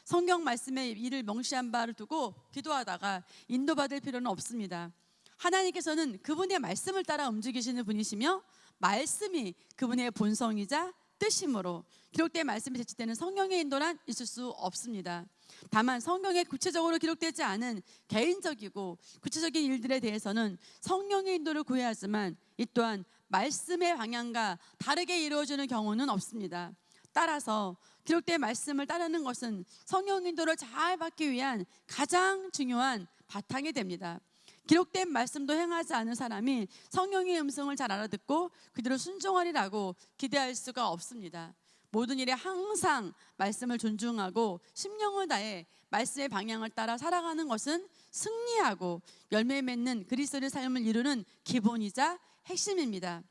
성경 말씀에 이를 명시한 바를 두고 기도하다가 인도받을 필요는 없습니다. 하나님께서는 그분의 말씀을 따라 움직이시는 분이시며 말씀이 그분의 본성이자 뜻이므로 기록된 말씀이 대치되는 성령의 인도란 있을 수 없습니다. 다만 성경에 구체적으로 기록되지 않은 개인적이고 구체적인 일들에 대해서는 성령의 인도를 구해야 하지만 이 또한 말씀의 방향과 다르게 이루어지는 경우는 없습니다. 따라서 기록된 말씀을 따르는 것은 성령 인도를 잘 받기 위한 가장 중요한 바탕이 됩니다. 기록된 말씀도 행하지 않은 사람이 성령의 음성을 잘 알아듣고 그대로 순종하리라고 기대할 수가 없습니다. 모든 일에 항상 말씀을 존중하고 심령을 다해 말씀의 방향을 따라 살아가는 것은 승리하고 열매 맺는 그리스도의 삶을 이루는 기본이자 핵심입니다.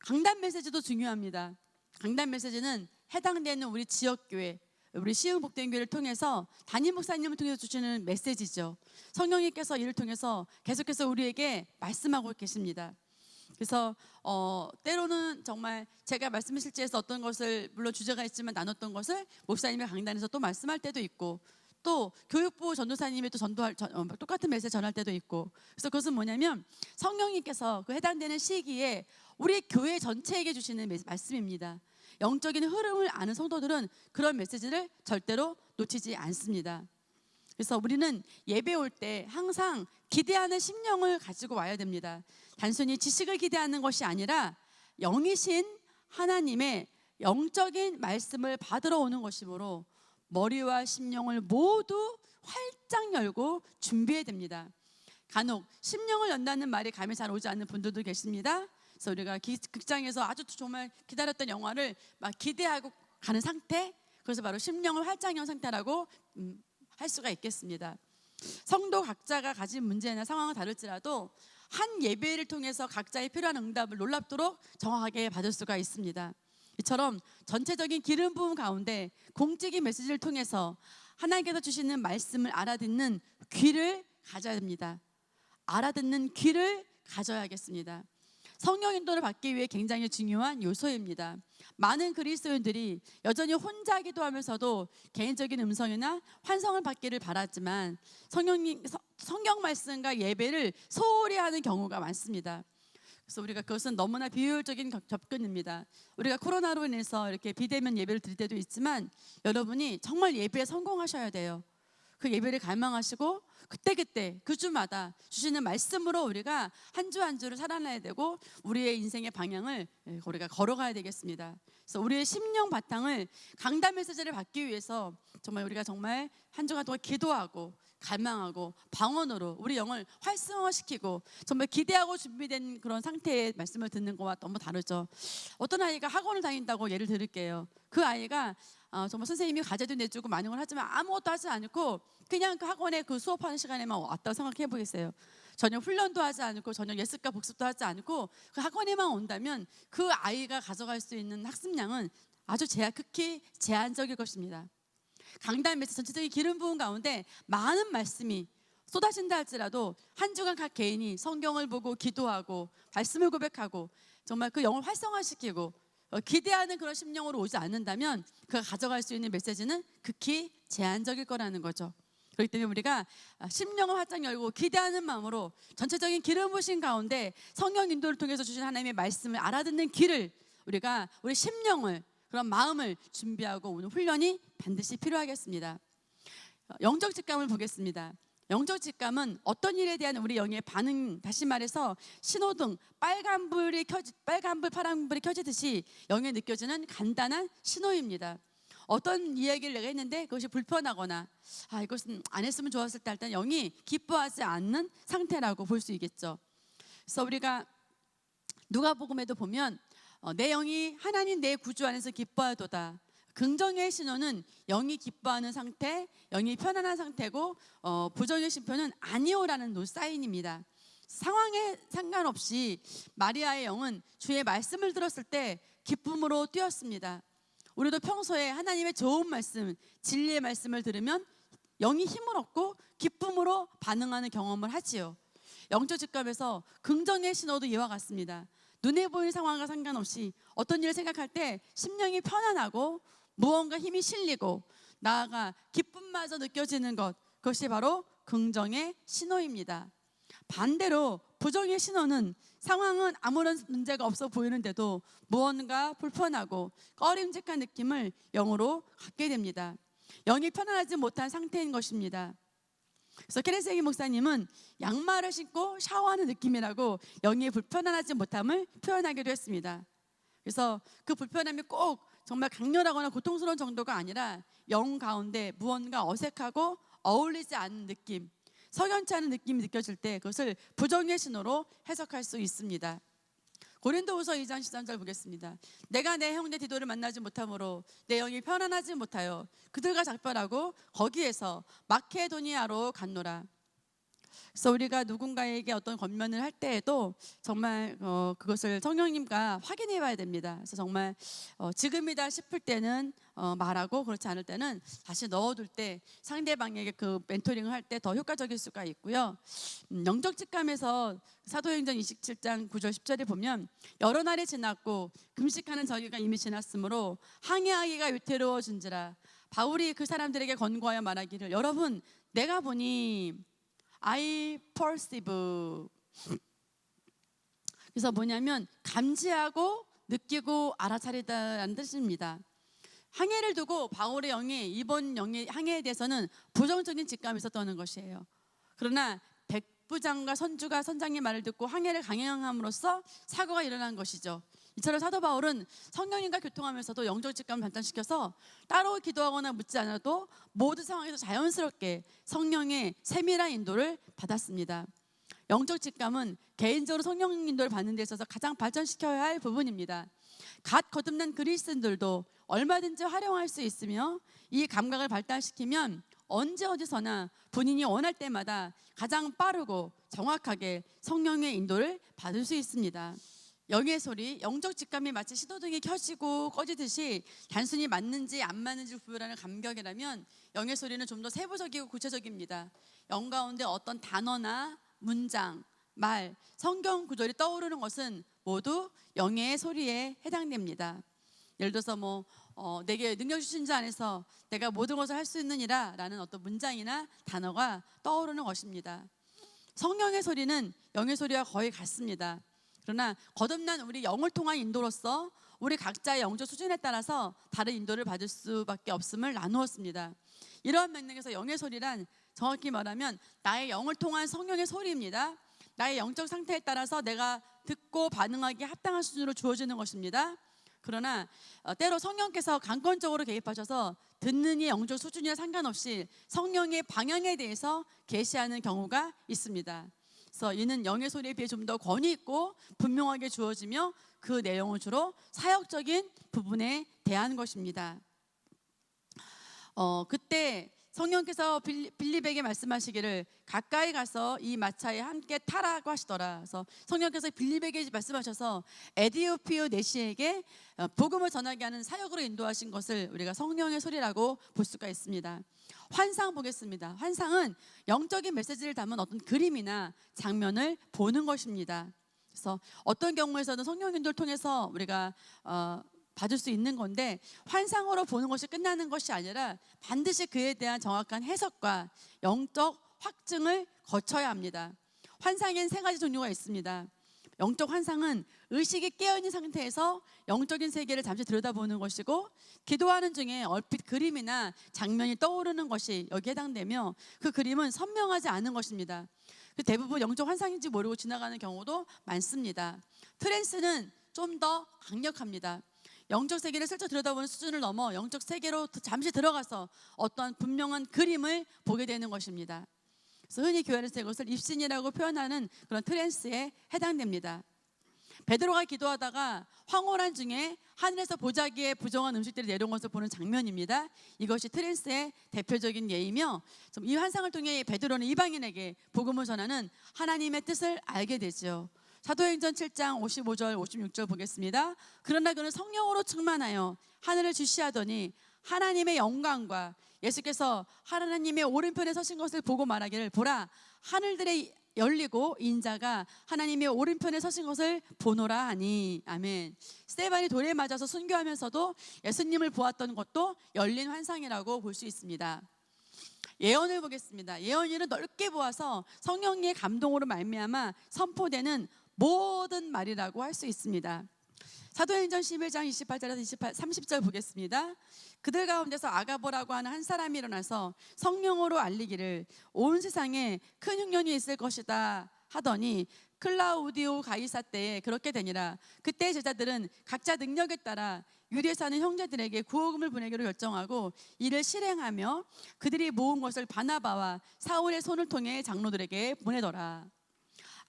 강단 메시지도 중요합니다. 강단 메시지는 해당되는 우리 지역교회, 우리 시흥복된교회를 통해서 담임 목사님을 통해서 주시는 메시지죠. 성령님께서 이를 통해서 계속해서 우리에게 말씀하고 계십니다. 그래서 때로는 정말 제가 말씀 실제에서 어떤 것을 물론 주제가 있지만 나눴던 것을 목사님의 강단에서 또 말씀할 때도 있고 또 교육부 전도사님이 또 똑같은 메시지 전할 때도 있고 그래서 그것은 뭐냐면 성령님께서 그 해당되는 시기에 우리 교회 전체에게 주시는 말씀입니다. 영적인 흐름을 아는 성도들은 그런 메시지를 절대로 놓치지 않습니다. 그래서 우리는 예배 올 때 항상 기대하는 심령을 가지고 와야 됩니다. 단순히 지식을 기대하는 것이 아니라 영이신 하나님의 영적인 말씀을 받으러 오는 것이므로 머리와 심령을 모두 활짝 열고 준비해야 됩니다. 간혹 심령을 연다는 말이 감이 잘 오지 않는 분들도 계십니다. 그래서 우리가 극장에서 아주 정말 기다렸던 영화를 막 기대하고 가는 상태, 그래서 바로 심령을 활짝 연 상태라고 할 수가 있겠습니다. 성도 각자가 가진 문제나 상황은 다를지라도 한 예배를 통해서 각자의 필요한 응답을 놀랍도록 정확하게 받을 수가 있습니다. 이처럼 전체적인 기름 부음 가운데 공적인 메시지를 통해서 하나님께서 주시는 말씀을 알아듣는 귀를 가져야 됩니다. 알아듣는 귀를 가져야겠습니다. 성령 인도를 받기 위해 굉장히 중요한 요소입니다. 많은 그리스도인들이 여전히 혼자 기도하면서도 개인적인 음성이나 환성을 받기를 바랐지만 성경 말씀과 예배를 소홀히 하는 경우가 많습니다. 그래서 우리가 그것은 너무나 비효율적인 접근입니다. 우리가 코로나로 인해서 이렇게 비대면 예배를 드릴 때도 있지만 여러분이 정말 예배에 성공하셔야 돼요. 그 예배를 갈망하시고 그때그때 그 주마다 주시는 말씀으로 우리가 한 주 한 주를 살아내야 되고 우리의 인생의 방향을 우리가 걸어가야 되겠습니다. 그래서 우리의 심령 바탕을 강단 메시지를 받기 위해서 정말 우리가 정말 한 주간 동안 기도하고 갈망하고 방언으로 우리 영을 활성화시키고 정말 기대하고 준비된 그런 상태의 말씀을 듣는 것과 너무 다르죠. 어떤 아이가 학원을 다닌다고 예를 들을게요. 그 아이가 정말 선생님이 과제도 내주고 많은 걸 하지만 아무것도 하지 않고 그냥 그 학원에 그 수업하는 시간에만 왔다고 생각해 보겠어요. 전혀 훈련도 하지 않고 전혀 예습과 복습도 하지 않고 그 학원에만 온다면 그 아이가 가져갈 수 있는 학습량은 아주 극히 제한적일 것입니다. 강단 메시지 전체적인 기름 부음 가운데 많은 말씀이 쏟아진다 할지라도 한 주간 각 개인이 성경을 보고 기도하고 말씀을 고백하고 정말 그 영을 활성화시키고 기대하는 그런 심령으로 오지 않는다면 그가 가져갈 수 있는 메시지는 극히 제한적일 거라는 거죠. 그렇기 때문에 우리가 심령을 활짝 열고 기대하는 마음으로 전체적인 기름 부으신 가운데 성령 인도를 통해서 주신 하나님의 말씀을 알아듣는 귀를 우리가 우리 심령을 그런 마음을 준비하고 오는 훈련이 반드시 필요하겠습니다. 영적 직감을 보겠습니다. 영적 직감은 어떤 일에 대한 우리 영의 반응, 다시 말해서 신호등 빨간불, 파란불이 켜지듯이 영에 느껴지는 간단한 신호입니다. 어떤 이야기를 내가 했는데 그것이 불편하거나 이것은 안 했으면 좋았을 때 일단 영이 기뻐하지 않는 상태라고 볼 수 있겠죠. 그래서 우리가 누가복음에도 보면 내 영이 하나님 내 구주 안에서 기뻐하도다. 긍정의 신호는 영이 기뻐하는 상태, 영이 편안한 상태고 부정의 신표는 아니오라는 사인입니다. 상황에 상관없이 마리아의 영은 주의 말씀을 들었을 때 기쁨으로 뛰었습니다. 우리도 평소에 하나님의 좋은 말씀, 진리의 말씀을 들으면 영이 힘을 얻고 기쁨으로 반응하는 경험을 하지요. 영적 직감에서 긍정의 신호도 이와 같습니다. 눈에 보이는 상황과 상관없이 어떤 일을 생각할 때 심령이 편안하고 무언가 힘이 실리고 나아가 기쁨마저 느껴지는 것, 그것이 바로 긍정의 신호입니다. 반대로 부정의 신호는 상황은 아무런 문제가 없어 보이는데도 무언가 불편하고 꺼림직한 느낌을 영으로 갖게 됩니다. 영이 편안하지 못한 상태인 것입니다. 그래서 케네세기 목사님은 양말을 신고 샤워하는 느낌이라고 영이 불편하지 못함을 표현하기도 했습니다. 그래서 그 불편함이 꼭 정말 강렬하거나 고통스러운 정도가 아니라 영 가운데 무언가 어색하고 어울리지 않는 느낌, 석연치 않은 느낌이 느껴질 때 그것을 부정의 신호로 해석할 수 있습니다. 고린도후서 2장 13절 보겠습니다. 내가 내 형제 디도를 만나지 못함으로 내 영이 편안하지 못하여 그들과 작별하고 거기에서 마케도니아로 갔노라. 그래서 우리가 누군가에게 어떤 권면을 할 때에도 정말 그것을 성령님과 확인해 봐야 됩니다. 그래서 정말 지금이다 싶을 때는 말하고 그렇지 않을 때는 다시 넣어둘 때 상대방에게 그 멘토링을 할 때 더 효과적일 수가 있고요. 영적 직감에서 사도행전 27장 9절 10절에 보면 여러 날이 지났고 금식하는 저기가 이미 지났으므로 항해하기가 위태로워진지라 바울이 그 사람들에게 권고하여 말하기를 여러분 내가 보니 I perceive. 그래서 뭐냐면 감지하고 느끼고 알아차리다라는 뜻입니다. 항해를 두고 바울의 영이 이번 항해에 대해서는 부정적인 직감이 있었다는 것이에요. 그러나 백부장과 선주가 선장의 말을 듣고 항해를 강행함으로써 사고가 일어난 것이죠. 이처럼 사도 바울은 성령님과 교통하면서도 영적 직감을 발전시켜서 따로 기도하거나 묻지 않아도 모든 상황에서 자연스럽게 성령의 세밀한 인도를 받았습니다. 영적 직감은 개인적으로 성령 인도를 받는 데 있어서 가장 발전시켜야 할 부분입니다. 갓 거듭난 그리스도인들도 얼마든지 활용할 수 있으며 이 감각을 발달시키면 언제 어디서나 본인이 원할 때마다 가장 빠르고 정확하게 성령의 인도를 받을 수 있습니다. 영의 소리, 영적 직감이 마치 신호등이 켜지고 꺼지듯이 단순히 맞는지 안 맞는지를 구별하는 감각이라면 영의 소리는 좀 더 세부적이고 구체적입니다. 영 가운데 어떤 단어나 문장, 말, 성경 구절이 떠오르는 것은 모두 영의 소리에 해당됩니다. 예를 들어서 내게 능력 주신 자 안에서 내가 모든 것을 할 수 있느니라 라는 어떤 문장이나 단어가 떠오르는 것입니다. 성령의 소리는 영의 소리와 거의 같습니다. 그러나 거듭난 우리 영을 통한 인도로서 우리 각자의 영적 수준에 따라서 다른 인도를 받을 수밖에 없음을 나누었습니다. 이러한 맥락에서 영의 소리란 정확히 말하면 나의 영을 통한 성령의 소리입니다. 나의 영적 상태에 따라서 내가 듣고 반응하기에 합당한 수준으로 주어지는 것입니다. 그러나 때로 성령께서 강권적으로 개입하셔서 듣는 이의 영적 수준이나 상관없이 성령의 방향에 대해서 계시하는 경우가 있습니다. 그래서 이는 영의 소리에 비해 좀 더 권위 있고 분명하게 주어지며 그 내용은 주로 사역적인 부분에 대한 것입니다. 그때 성령께서 빌립에게 말씀하시기를 가까이 가서 이 마차에 함께 타라고 하시더라. 그래서 성령께서 빌립에게 말씀하셔서 에디오피오 네시에게 복음을 전하게 하는 사역으로 인도하신 것을 우리가 성령의 소리라고 볼 수가 있습니다. 환상 보겠습니다. 환상은 영적인 메시지를 담은 어떤 그림이나 장면을 보는 것입니다. 그래서 어떤 경우에서는 성령 인도를 통해서 우리가 받을 수 있는 건데, 환상으로 보는 것이 끝나는 것이 아니라 반드시 그에 대한 정확한 해석과 영적 확증을 거쳐야 합니다. 환상엔 세 가지 종류가 있습니다. 영적 환상은 의식이 깨어있는 상태에서 영적인 세계를 잠시 들여다보는 것이고, 기도하는 중에 얼핏 그림이나 장면이 떠오르는 것이 여기에 해당되며 그 그림은 선명하지 않은 것입니다. 대부분 영적 환상인지 모르고 지나가는 경우도 많습니다. 트랜스는 좀 더 강력합니다. 영적 세계를 슬쩍 들여다보는 수준을 넘어 영적 세계로 잠시 들어가서 어떤 분명한 그림을 보게 되는 것입니다. 그래서 흔히 교회에서 이것을 입신이라고 표현하는 그런 트랜스에 해당됩니다. 베드로가 기도하다가 황홀한 중에 하늘에서 보자기에 부정한 음식들이 내려온 것을 보는 장면입니다. 이것이 트랜스의 대표적인 예이며, 이 환상을 통해 베드로는 이방인에게 복음을 전하는 하나님의 뜻을 알게 되죠. 사도행전 7장 55절 56절 보겠습니다. 그러나 그는 성령으로 충만하여 하늘을 주시하더니 하나님의 영광과 예수께서 하나님의 오른편에 서신 것을 보고 말하기를, 보라 하늘들이 열리고 인자가 하나님의 오른편에 서신 것을 보노라 하니. 아멘. 스데반이 돌에 맞아서 순교하면서도 예수님을 보았던 것도 열린 환상이라고 볼 수 있습니다. 예언을 보겠습니다. 예언일은 넓게 보아서 성령의 감동으로 말미암아 선포되는 모든 말이라고 할 수 있습니다. 사도행전 11장 28절에서 30절 보겠습니다. 그들 가운데서 아가보라고 하는 한 사람이 일어나서 성령으로 알리기를 온 세상에 큰 흉년이 있을 것이다 하더니 클라우디오 가이사 때에 그렇게 되니라. 그때 제자들은 각자 능력에 따라 유리에 사는 형제들에게 구호금을 보내기로 결정하고 이를 실행하며 그들이 모은 것을 바나바와 사울의 손을 통해 장로들에게 보내더라.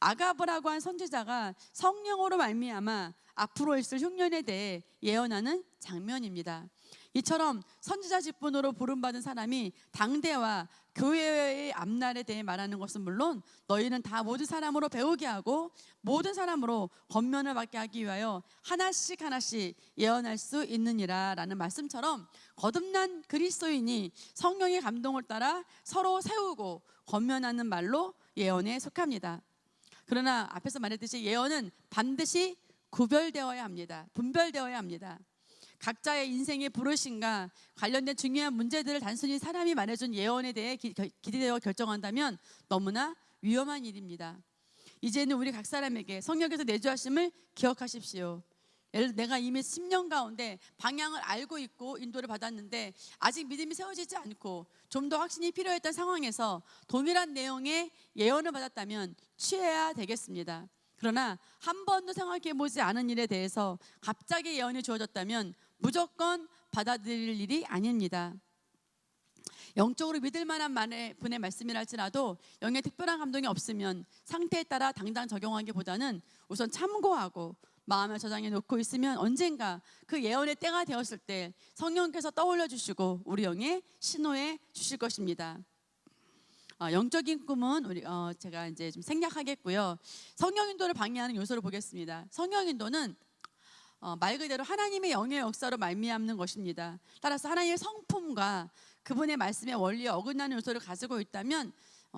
아가보라고 한 선지자가 성령으로 말미암아 앞으로 있을 흉년에 대해 예언하는 장면입니다. 이처럼 선지자 직분으로 부름받은 사람이 당대와 교회의 앞날에 대해 말하는 것은 물론 너희는 다 모든 사람으로 배우게 하고 모든 사람으로 권면을 받게 하기 위하여 하나씩 하나씩 예언할 수 있느니라 라는 말씀처럼, 거듭난 그리스도인이 성령의 감동을 따라 서로 세우고 권면하는 말로 예언에 속합니다. 그러나 앞에서 말했듯이 예언은 반드시 구별되어야 합니다. 분별되어야 합니다. 각자의 인생의 부르심과 관련된 중요한 문제들을 단순히 사람이 말해준 예언에 대해 기대되어 결정한다면 너무나 위험한 일입니다. 이제는 우리 각 사람에게 성령께서 내주하심을 기억하십시오. 내가 이미 10년 가운데 방향을 알고 있고 인도를 받았는데 아직 믿음이 세워지지 않고 좀 더 확신이 필요했던 상황에서 동일한 내용의 예언을 받았다면 취해야 되겠습니다. 그러나 한 번도 생각해보지 않은 일에 대해서 갑자기 예언이 주어졌다면 무조건 받아들일 일이 아닙니다. 영적으로 믿을 만한 분의 말씀이라 할지라도 영의 특별한 감동이 없으면 상태에 따라 당장 적용하기보다는 우선 참고하고 마음에 저장해 놓고 있으면 언젠가 그 예언의 때가 되었을 때 성령께서 떠올려 주시고 우리 영에 신호해 주실 것입니다. 영적인 꿈은 제가 이제 좀 생략하겠고요. 성령 인도를 방해하는 요소를 보겠습니다. 성령 인도는 말 그대로 하나님의 영의 역사로 말미암는 것입니다. 따라서 하나님의 성품과 그분의 말씀의 원리에 어긋나는 요소를 가지고 있다면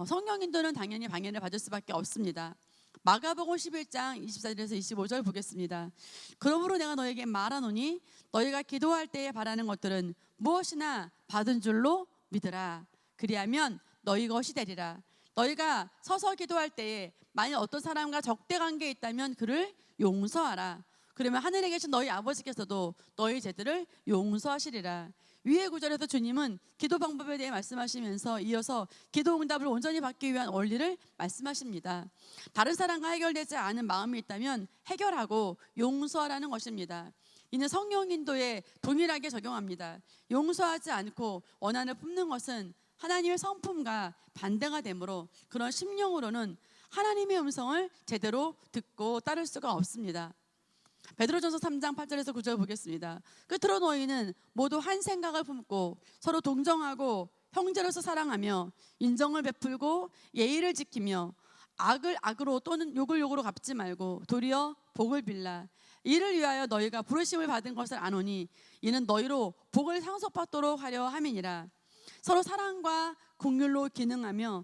성령 인도는 당연히 방해를 받을 수밖에 없습니다. 마가복음 11장 24절에서 25절 보겠습니다. 그러므로 내가 너에게 말하노니 너희가 기도할 때에 바라는 것들은 무엇이나 받은 줄로 믿으라. 그리하면 너희 것이 되리라. 너희가 서서 기도할 때에 만일 어떤 사람과 적대 관계에 있다면 그를 용서하라. 그러면 하늘에 계신 너희 아버지께서도 너희 죄들을 용서하시리라. 위의 구절에서 주님은 기도 방법에 대해 말씀하시면서 이어서 기도 응답을 온전히 받기 위한 원리를 말씀하십니다. 다른 사람과 해결되지 않은 마음이 있다면 해결하고 용서하라는 것입니다. 이는 성령 인도에 동일하게 적용합니다. 용서하지 않고 원한을 품는 것은 하나님의 성품과 반대가 되므로 그런 심령으로는 하나님의 음성을 제대로 듣고 따를 수가 없습니다. 베드로전서 3장 8절에서 9절 보겠습니다. 끝으로 너희는 모두 한 생각을 품고 서로 동정하고 형제로서 사랑하며 인정을 베풀고 예의를 지키며 악을 악으로 또는 욕을 욕으로 갚지 말고 도리어 복을 빌라. 이를 위하여 너희가 부르심을 받은 것을 아노니 이는 너희로 복을 상속받도록 하려 함이니라. 서로 사랑과 긍휼로 기능하며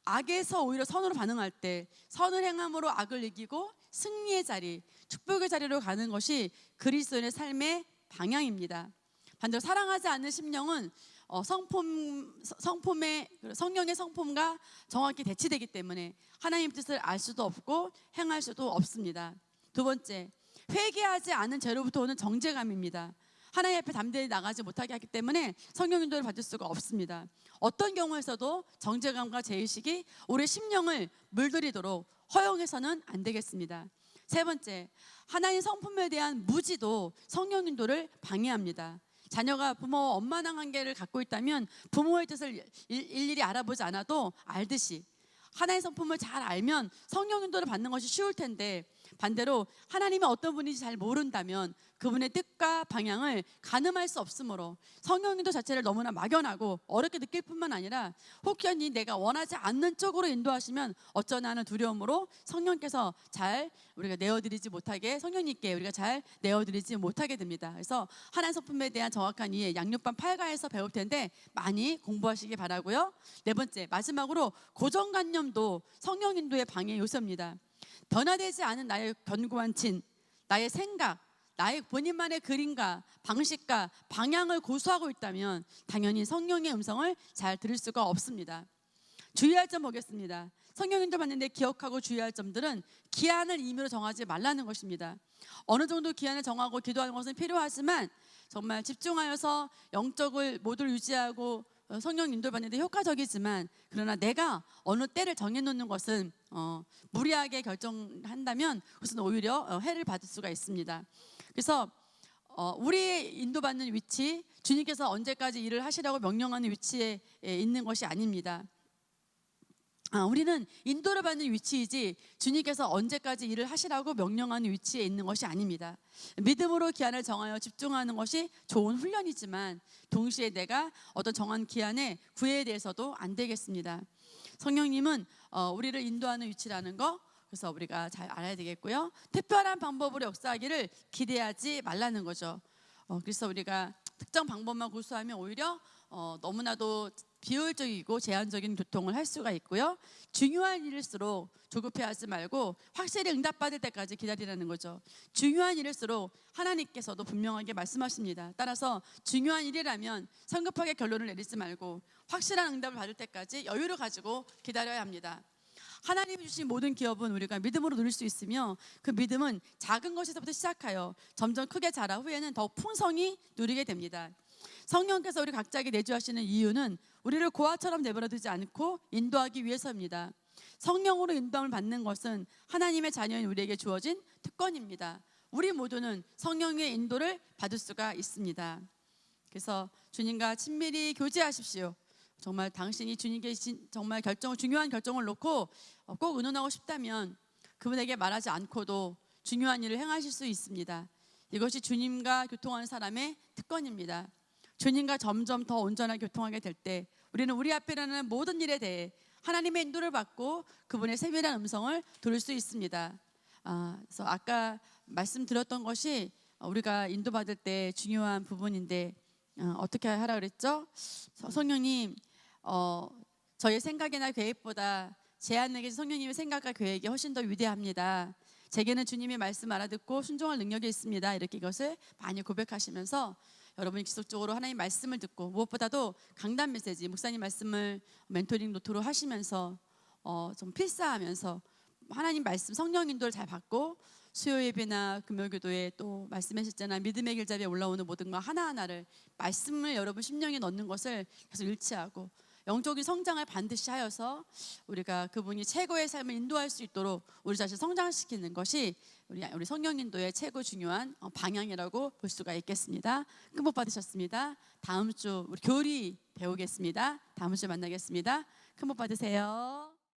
악에서 오히려 선으로 반응할 때 선을 행함으로 악을 이기고 승리의 자리, 축복의 자리로 가는 것이 그리스도인의 삶의 방향입니다. 반대로 사랑하지 않는 심령은 성령의 성품과 정확히 대치되기 때문에 하나님 뜻을 알 수도 없고 행할 수도 없습니다. 두 번째, 회개하지 않은 죄로부터 오는 정죄감입니다. 하나님 앞에 담대히 나가지 못하게 하기 때문에 성령 인도를 받을 수가 없습니다. 어떤 경우에서도 정죄감과 죄의식이 우리의 심령을 물들이도록 허용해서는 안 되겠습니다. 세 번째, 하나님 성품에 대한 무지도 성령 인도를 방해합니다. 자녀가 부모와 원만한 관계를 갖고 있다면 부모의 뜻을 일일이 알아보지 않아도 알듯이 하나님의 성품을 잘 알면 성령 인도를 받는 것이 쉬울 텐데, 반대로 하나님이 어떤 분인지 잘 모른다면 그분의 뜻과 방향을 가늠할 수 없으므로 성령 인도 자체를 너무나 막연하고 어렵게 느낄 뿐만 아니라 혹여니 내가 원하지 않는 쪽으로 인도하시면 어쩌나 하는 두려움으로 성령께서 잘 우리가 내어드리지 못하게, 성령님께 우리가 잘 내어드리지 못하게 됩니다. 그래서 하나님 성품에 대한 정확한 이해 양육반 8가에서 배울 텐데 많이 공부하시기 바라고요. 네 번째, 마지막으로 고정관념도 성령 인도의 방해 요소입니다. 변화되지 않은 나의 견고한 진, 나의 생각, 나의 본인만의 그림과 방식과 방향을 고수하고 있다면 당연히 성령의 음성을 잘 들을 수가 없습니다. 주의할 점 보겠습니다. 성령 인도 받는데 기억하고 주의할 점들은 기한을 임의로 정하지 말라는 것입니다. 어느 정도 기한을 정하고 기도하는 것은 필요하지만 정말 집중하여서 영적을 모두를 유지하고 성령 인도를 받는데 효과적이지만, 그러나 내가 어느 때를 정해놓는 것은 무리하게 결정한다면 그것은 오히려 해를 받을 수가 있습니다. 그래서 우리 인도받는 위치, 주님께서 언제까지 일을 하시라고 명령하는 위치에 있는 것이 아닙니다. 우리는 인도를 받는 위치이지 주님께서 언제까지 일을 하시라고 명령하는 위치에 있는 것이 아닙니다. 믿음으로 기한을 정하여 집중하는 것이 좋은 훈련이지만 동시에 내가 어떤 정한 기한에 구애에 대해서도 안 되겠습니다. 성령님은 우리를 인도하는 위치라는 거, 그래서 우리가 잘 알아야 되겠고요. 특별한 방법으로 역사하기를 기대하지 말라는 거죠. 그래서 우리가 특정 방법만 고수하면 오히려 너무나도 비효율적이고 제한적인 교통을 할 수가 있고요. 중요한 일일수록 조급해하지 말고 확실히 응답받을 때까지 기다리라는 거죠. 중요한 일일수록 하나님께서도 분명하게 말씀하십니다. 따라서 중요한 일이라면 성급하게 결론을 내리지 말고 확실한 응답을 받을 때까지 여유를 가지고 기다려야 합니다. 하나님이 주신 모든 기업은 우리가 믿음으로 누릴 수 있으며 그 믿음은 작은 것에서부터 시작하여 점점 크게 자라 후에는 더욱 풍성히 누리게 됩니다. 성령께서 우리 각자에게 내주하시는 이유는 우리를 고아처럼 내버려두지 않고 인도하기 위해서입니다. 성령으로 인도함을 받는 것은 하나님의 자녀인 우리에게 주어진 특권입니다. 우리 모두는 성령의 인도를 받을 수가 있습니다. 그래서 주님과 친밀히 교제하십시오. 정말 당신이 주님께 정말 중요한 결정을 놓고 꼭 의논하고 싶다면 그분에게 말하지 않고도 중요한 일을 행하실 수 있습니다. 이것이 주님과 교통하는 사람의 특권입니다. 주님과 점점 더 온전하게 교통하게 될 때 우리는 우리 앞에 일어나는 모든 일에 대해 하나님의 인도를 받고 그분의 세밀한 음성을 들을 수 있습니다. 그래서 아까 말씀드렸던 것이 우리가 인도받을 때 중요한 부분인데 어떻게 하라 그랬죠? 성령님, 저의 생각이나 계획보다 제 안에 계신 성령님의 생각과 계획이 훨씬 더 위대합니다. 제게는 주님의 말씀 알아듣고 순종할 능력이 있습니다. 이렇게 이것을 많이 고백하시면서 여러분이 지속적으로 하나님 말씀을 듣고 무엇보다도 강단 메시지, 목사님 말씀을 멘토링 노트로 하시면서 좀 필사하면서 하나님 말씀 성령 인도를 잘 받고 수요 예배나 금요 기도에 또 말씀하셨잖아, 믿음의 길잡이에 올라오는 모든 것 하나하나를 말씀을 여러분 심령에 넣는 것을 계속 일치하고 영적인 성장을 반드시 하여서 우리가 그분이 최고의 삶을 인도할 수 있도록 우리 자신을 성장시키는 것이 우리 성령 인도의 최고 중요한 방향이라고 볼 수가 있겠습니다. 큰 복 받으셨습니다. 다음 주 우리 교리 배우겠습니다. 다음 주에 만나겠습니다. 큰 복 받으세요.